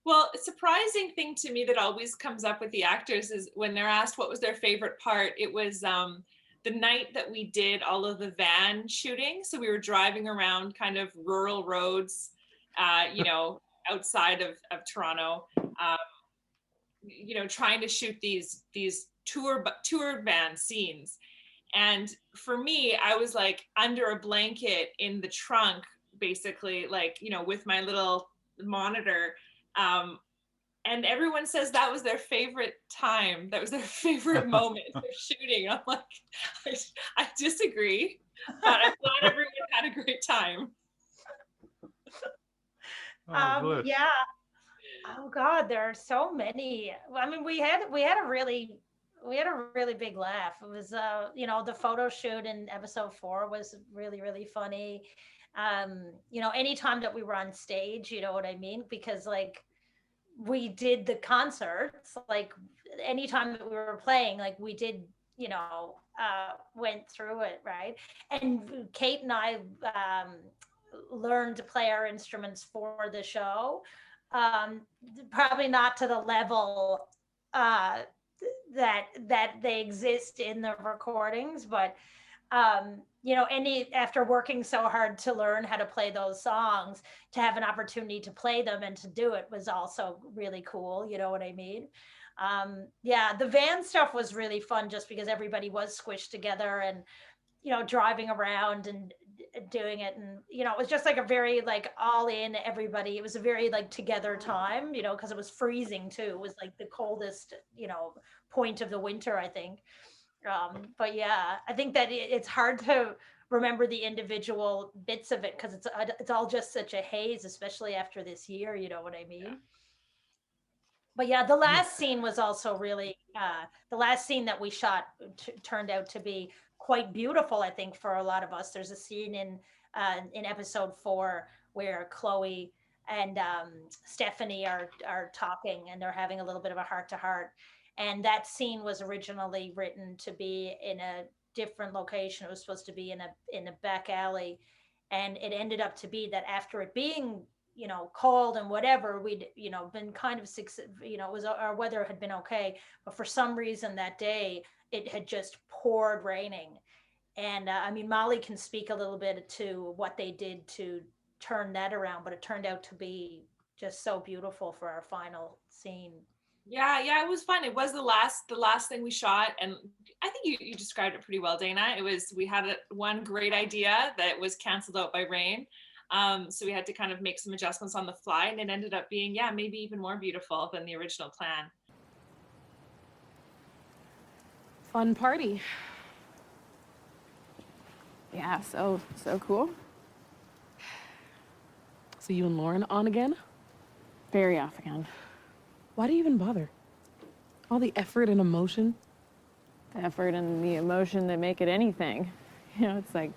Well, a surprising thing to me that always comes up with the actors is when they're asked what was their favorite part. It was the night that we did all of the van shooting, so we were driving around kind of rural roads, you know, outside of Toronto, you know, trying to shoot these tour van scenes. And for me, I was like under a blanket in the trunk, basically, like, you know, with my little monitor. And everyone says that was their favorite time. That was their favorite moment of shooting. I'm like, I disagree, but I'm glad everyone had a great time. Yeah. Oh God, there are so many. I mean, we had a really big laugh. It was you know, the photo shoot in episode 4 was really funny. You know, anytime that we were on stage, you know what I mean? Because like we did the concerts, like anytime that we were playing, like we did, you know, went through it, right? And Kate and I learned to play our instruments for the show. Probably not to the level that they exist in the recordings, but you know, after working so hard to learn how to play those songs, to have an opportunity to play them and to do it was also really cool. You know what I mean? Yeah, the van stuff was really fun just because everybody was squished together and, you know, driving around and doing it. And, you know, it was just like a very like all in everybody. It was a very like together time, you know, because it was freezing too. It was like the coldest, you know, point of the winter, I think. But yeah, I think that it's hard to remember the individual bits of it because it's all just such a haze, especially after this year. You know what I mean? Yeah. But yeah, the last scene was also really the last scene that we shot turned out to be quite beautiful. I think for a lot of us, there's a scene in episode 4 where Chloe and Stephanie are talking and they're having a little bit of a heart to heart. And that scene was originally written to be in a different location. It was supposed to be in a back alley, and it ended up to be that after it being, you know, cold and whatever, we'd, you know, been kind of, you know, it was, our weather had been okay, but for some reason that day it had just poured raining. And I mean, Molly can speak a little bit to what they did to turn that around, but it turned out to be just so beautiful for our final scene. Yeah, it was fun. It was the last thing we shot, and I think you described it pretty well, Dana. It was, we had one great idea that was canceled out by rain, so we had to kind of make some adjustments on the fly, and it ended up being, yeah, maybe even more beautiful than the original plan. Fun party. Yeah, so cool. So you and Lauren on again? Very off again. Why do you even bother? All the effort and emotion. The effort and the emotion that make it anything. You know, it's like,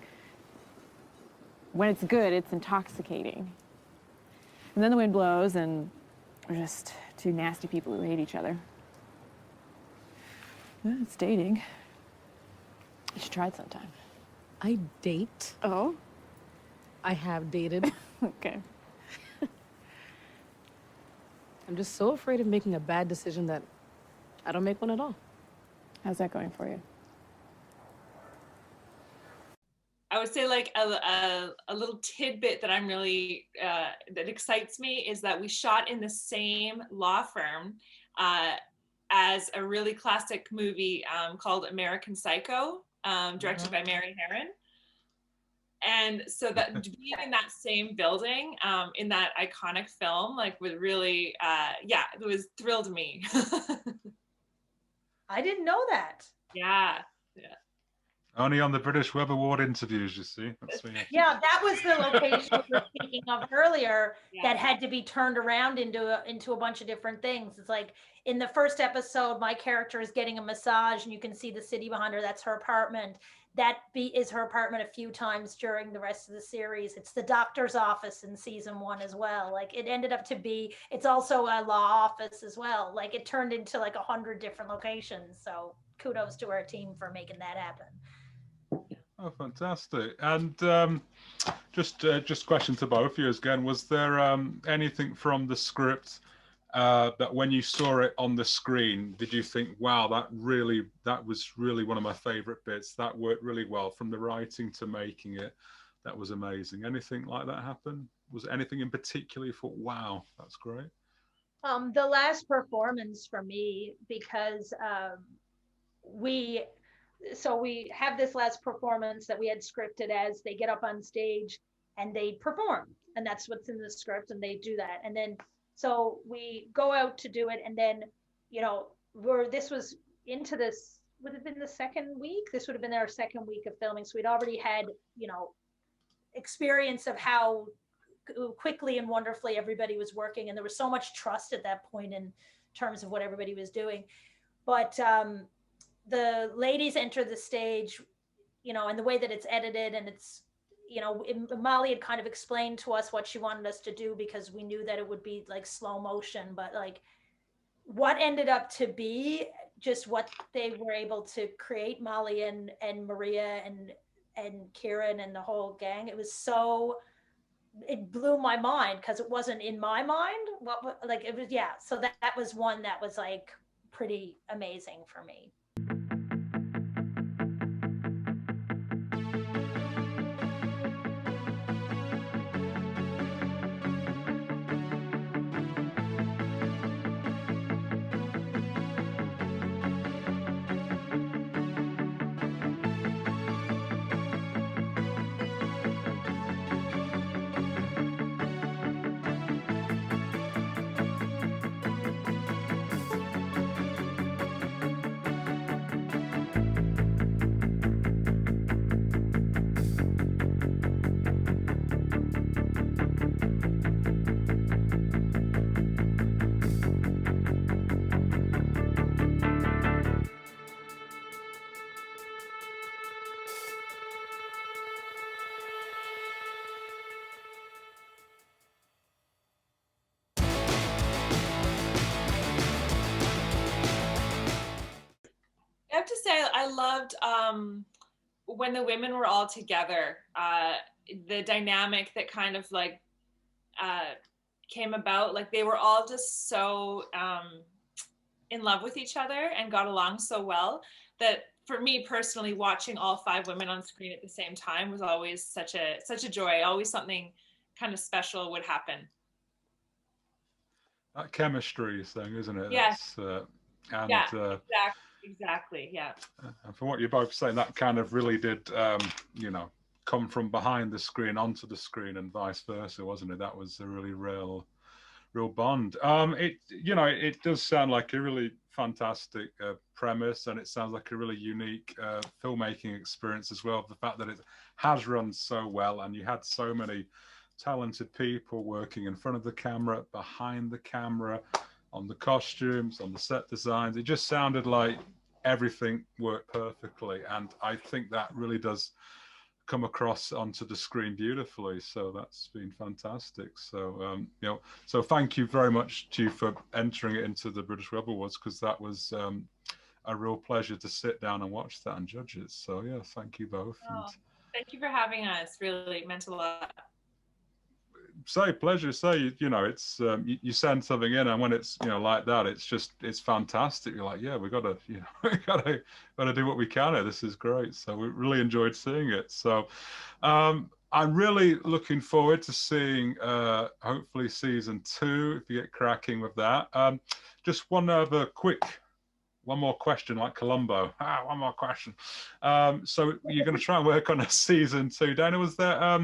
when it's good, it's intoxicating. And then the wind blows and we're just two nasty people who hate each other. Yeah, it's dating. You should try it sometime. I date. Oh? I have dated. Okay. I'm just so afraid of making a bad decision that I don't make one at all. How's that going for you? I would say like a little tidbit that I'm really, that excites me is that we shot in the same law firm as a really classic movie called American Psycho, directed by Mary Herron. And so that being in that same building, in that iconic film, like would really, yeah, it was thrilled me. I didn't know that. Yeah. Only on the British Web Award interviews, you see. Yeah, that was the location we were speaking of earlier, that had to be turned around into a bunch of different things. It's like in the first episode, my character is getting a massage and you can see the city behind her. That's her apartment. That is her apartment a few times during the rest of the series. It's the doctor's office in season 1 as well. Like it ended up to be, it's also a law office as well. Like it turned into like 100 different locations. So kudos to our team for making that happen. Oh, fantastic. And just question to both of you again, was there anything from the script that when you saw it on the screen, did you think, wow, that was really one of my favorite bits? That worked really well, from the writing to making it. That was amazing. Anything like that happen? Was there anything in particular you thought, wow, that's great? The last performance for me, because we have this last performance that we had scripted as they get up on stage and they perform, and that's what's in the script, and they do that, and then so we go out to do it, and then this was into this, would have been the second week, this would have been our second week of filming, so we'd already had experience of how quickly and wonderfully everybody was working, and there was so much trust at that point in terms of what everybody was doing. But the ladies enter the stage, and the way that it's edited, and it's, Molly had kind of explained to us what she wanted us to do, because we knew that it would be like slow motion, but like what ended up to be just what they were able to create, Molly and Maria and Kieran and the whole gang, it blew my mind, because it wasn't in my mind like it was. Yeah, so that was one that was like pretty amazing for me. I have to say, I loved when the women were all together, the dynamic that kind of like came about. Like they were all just so in love with each other and got along so well, that for me personally, watching all 5 women on screen at the same time was always such a joy. Always something kind of special would happen. That chemistry thing, isn't it? Yeah. Yeah, exactly. Yeah. And from what you're both saying, that kind of really did, come from behind the screen onto the screen and vice versa, wasn't it? That was a really real bond. It does sound like a really fantastic premise, and it sounds like a really unique filmmaking experience as well. The fact that it has run so well, and you had so many talented people working in front of the camera, behind the camera, on the costumes, on the set designs. It just sounded like everything worked perfectly, and I think that really does come across onto the screen beautifully. So that's been fantastic. So so thank you very much to you for entering it into the British Rebel Awards, because that was a real pleasure to sit down and watch that and judge it. So yeah, thank you both. Oh, thank you for having us. Really, it meant a lot. Pleasure. It's you send something in, and when it's like that, it's fantastic. You're like, yeah, we gotta gotta do what we can here. This is great. So we really enjoyed seeing it. So I'm really looking forward to seeing hopefully season 2 if you get cracking with that. Just one more question, like Columbo. One more question. So you're going to try and work on a season 2. Dana, was there,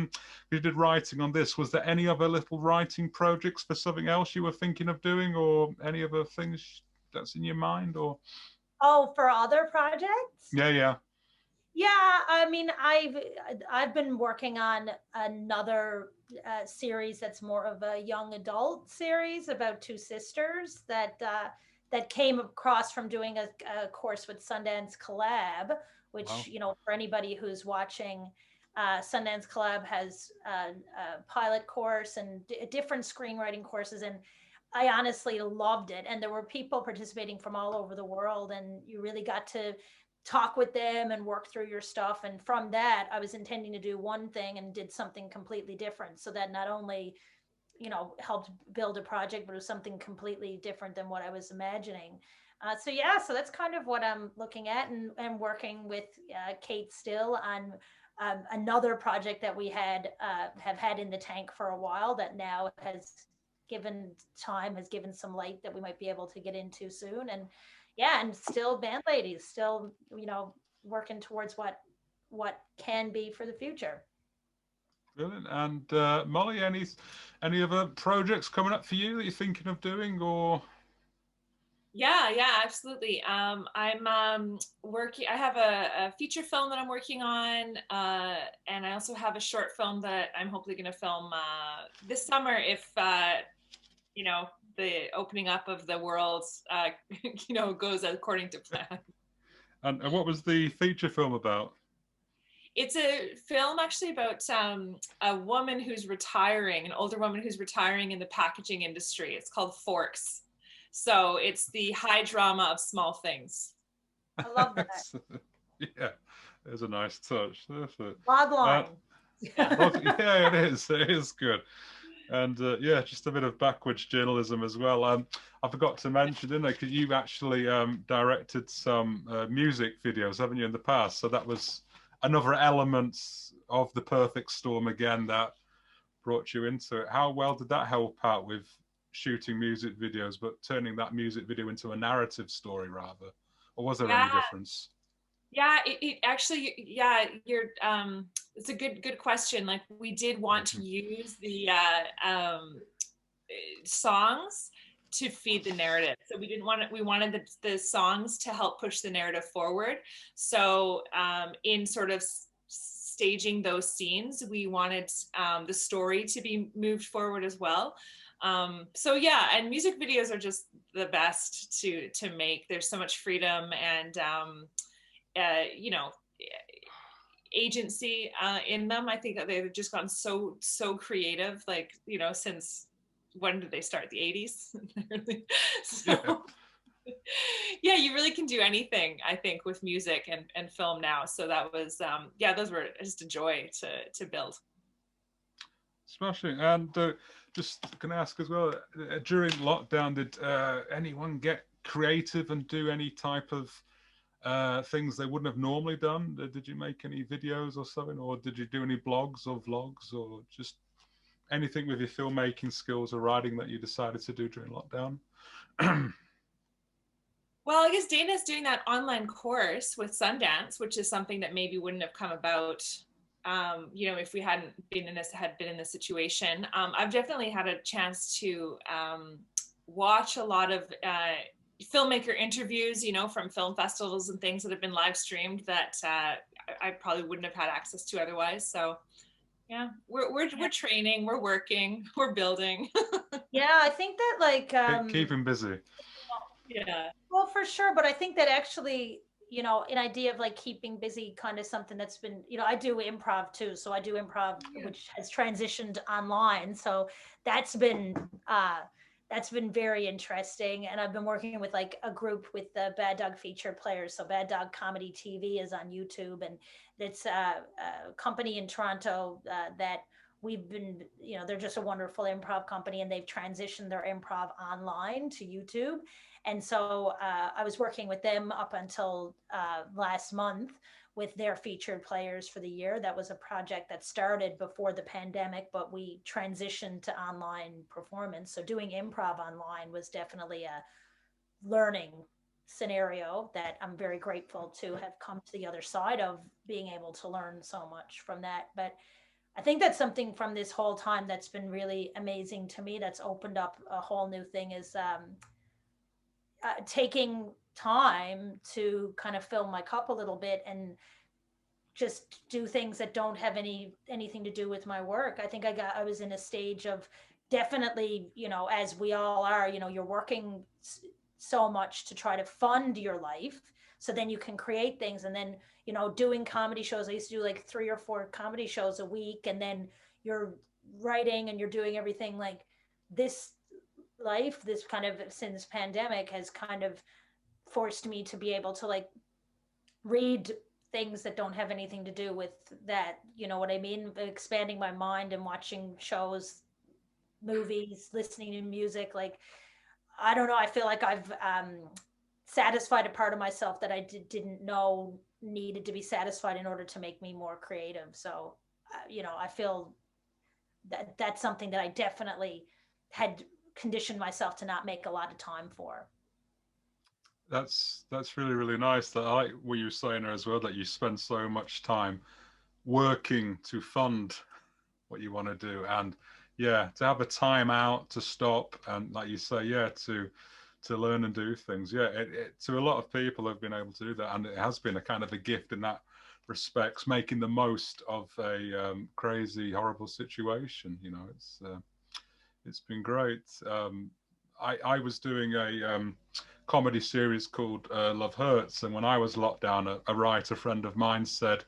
you did writing on this, was there any other little writing projects for something else you were thinking of doing, or any other things that's in your mind? Or for other projects? Yeah. I mean, I've been working on another series that's more of a young adult series about 2 sisters that came across from doing a course with Sundance Collab, which, wow. For anybody who's watching, Sundance Collab has a pilot course and different screenwriting courses. And I honestly loved it. And there were people participating from all over the world, and you really got to talk with them and work through your stuff. And from that, I was intending to do one thing and did something completely different, so that not only helped build a project, but it was something completely different than what I was imagining. So yeah, so that's kind of what I'm looking at, and working with Kate still on another project that we have had in the tank for a while, that now has given some light that we might be able to get into soon. And yeah, and still band ladies, still working towards what can be for the future. Brilliant. And Molly, any other projects coming up for you that you're thinking of doing, or? Yeah, absolutely. I'm working. I have a feature film that I'm working on, and I also have a short film that I'm hopefully going to film this summer if the opening up of the world goes according to plan. And what was the feature film about? It's a film actually about a woman who's retiring, an older woman who's retiring in the packaging industry. It's called Forks. So it's the high drama of small things. I love that. Yeah, it's a nice touch. Log line. Yeah, it is. It is good. And yeah, just a bit of backwards journalism as well. I forgot to mention, didn't I? Because you actually directed some music videos, haven't you, in the past? So that was another element of the perfect storm again that brought you into it. How well did that help out with shooting music videos, but turning that music video into a narrative story rather? Or was there any difference? Yeah, it actually, you're it's a good question. Like, we did want to use the songs to feed the narrative. So we wanted the songs to help push the narrative forward. So in sort of staging those scenes, we wanted the story to be moved forward as well. So yeah, and music videos are just the best to make. There's so much freedom and agency in them. I think that they've just gotten so creative, like, since when did they start? The 80s? So yeah, you really can do anything, I think, with music and film now. So that was those were just a joy to build. Smashing. And just can I ask as well, during lockdown, did anyone get creative and do any type of things they wouldn't have normally done? Did you make any videos or something, or did you do any blogs or vlogs, or just anything with your filmmaking skills or writing that you decided to do during lockdown? Well, I guess Dana's doing that online course with Sundance, which is something that maybe wouldn't have come about, if we hadn't been in this situation. I've definitely had a chance to watch a lot of filmmaker interviews, from film festivals and things that have been live streamed that I probably wouldn't have had access to otherwise. So yeah, we're training, we're working, we're building. Yeah, I think that keep him busy. Yeah. Well, for sure, but I think that actually, an idea of keeping busy, kind of something that's been, I do improv too. So I do improv, which has transitioned online. So that's been very interesting. And I've been working with a group with the Bad Dog featured players. So Bad Dog Comedy TV is on YouTube, and it's a company in Toronto that we've been, they're just a wonderful improv company, and they've transitioned their improv online to YouTube. And so I was working with them up until last month with their featured players for the year. That was a project that started before the pandemic, but we transitioned to online performance. So doing improv online was definitely a learning scenario that I'm very grateful to have come to the other side of, being able to learn so much from that. But I think that's something from this whole time that's been really amazing to me, that's opened up a whole new thing, is taking time to kind of fill my cup a little bit and just do things that don't have anything to do with my work. I think I was in a stage of definitely, as we all are, you're working so much to try to fund your life, so then you can create things. And then, doing comedy shows, I used to do 3 or 4 comedy shows a week, and then you're writing and you're doing everything. Like, this life, this kind of, since pandemic, has kind of forced me to be able to read things that don't have anything to do with that, you know what I mean? Expanding my mind and watching shows movies, listening to music. Like, I don't know, I feel like I've satisfied a part of myself that I didn't know needed to be satisfied in order to make me more creative. So, I feel that that's something that I definitely had conditioned myself to not make a lot of time for. That's really, really nice. That I like what you were saying there as well, that you spend so much time working to fund what you want to do, and yeah, to have a time out to stop and, like you say, yeah, to learn and do things. Yeah, to a lot of people have been able to do that, and it has been a kind of a gift in that respects, making the most of a crazy, horrible situation. It's been great. I was doing a comedy series called Love Hurts, and when I was locked down, a writer friend of mine said,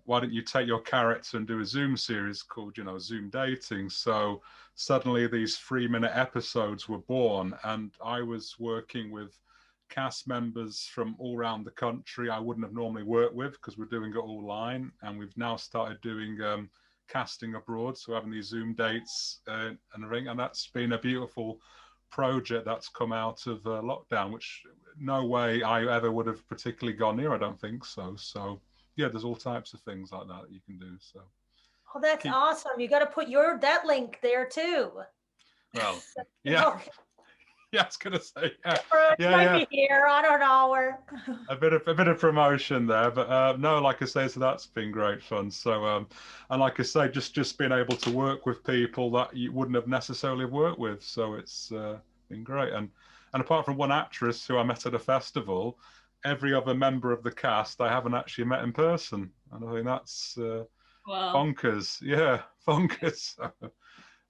why don't you take your character and do a Zoom series called, Zoom Dating? So suddenly these 3-minute episodes were born, and I was working with cast members from all around the country I wouldn't have normally worked with, because we're doing it all line, and we've now started doing casting abroad, so having these Zoom dates and everything, and that's been a beautiful project that's come out of lockdown, which no way I ever would have particularly gone near, I don't think so yeah, there's all types of things like that you can do. So Oh, that's awesome. You got to put that link there too. Well, yeah. Yeah, I was gonna say, yeah, might be here. I don't know. Or a bit of promotion there, but no, like I say, so that's been great fun. So and like I say, just being able to work with people that you wouldn't have necessarily worked with, so it's been great. And apart from one actress who I met at a festival, every other member of the cast I haven't actually met in person, and I think that's bonkers. Yeah, bonkers.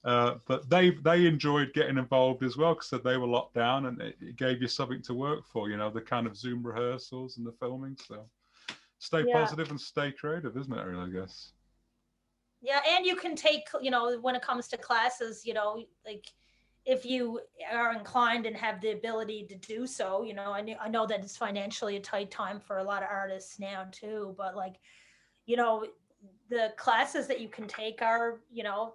But they enjoyed getting involved as well, because they were locked down, and it gave you something to work for, the kind of Zoom rehearsals and the filming. So stay positive and stay creative, isn't it, really, I guess? Yeah, and you can take, when it comes to classes, like if you are inclined and have the ability to do so, I know that it's financially a tight time for a lot of artists now too, but like, the classes that you can take are,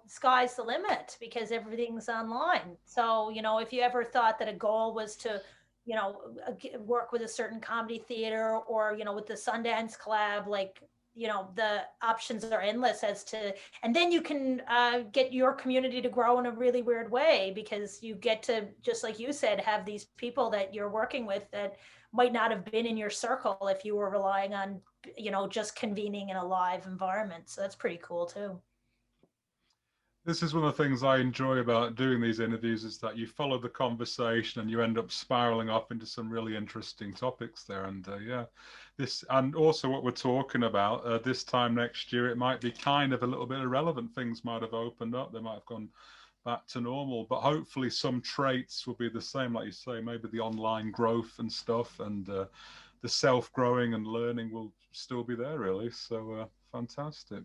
sky's the limit, because everything's online. So, if you ever thought that a goal was to, work with a certain comedy theater, or, with the Sundance collab, like, the options are endless and then you can get your community to grow in a really weird way, because you get to, just like you said, have these people that you're working with that might not have been in your circle if you were relying on, just convening in a live environment. So that's pretty cool too. This is one of the things I enjoy about doing these interviews, is that you follow the conversation and you end up spiraling off into some really interesting topics there. And yeah, this, and also what we're talking about this time next year, it might be kind of a little bit irrelevant. Things might have opened up, they might have gone back to normal, but hopefully some traits will be the same, like you say, maybe the online growth and stuff, and the self-growing and learning will still be there, really. So fantastic.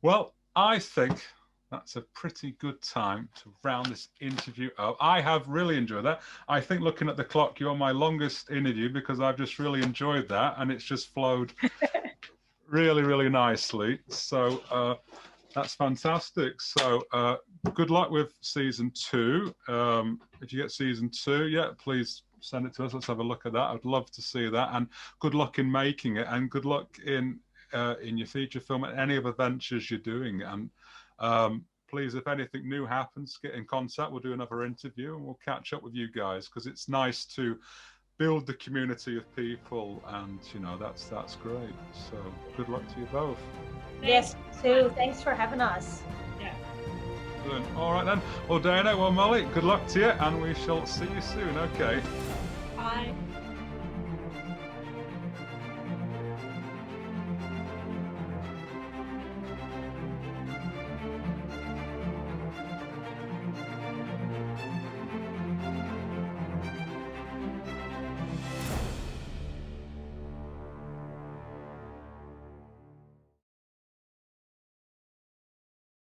Well, I think that's a pretty good time to round this interview up. I have really enjoyed that. I think, looking at the clock, you're my longest interview, because I've just really enjoyed that, and it's just flowed really, really nicely. So that's fantastic. So good luck with season 2. If you get season 2, yeah, please send it to us. Let's have a look at that. I'd love to see that. And good luck in making it, and good luck in your feature film and any other ventures you're doing. And please, if anything new happens, get in contact. We'll do another interview and we'll catch up with you guys, because it's nice to build the community of people, and that's great. So good luck to you both. Yes, Sue, thanks for having us. Yeah. Good. All right then. Well, Dana, well, Molly, good luck to you, and we shall see you soon. Okay. Bye.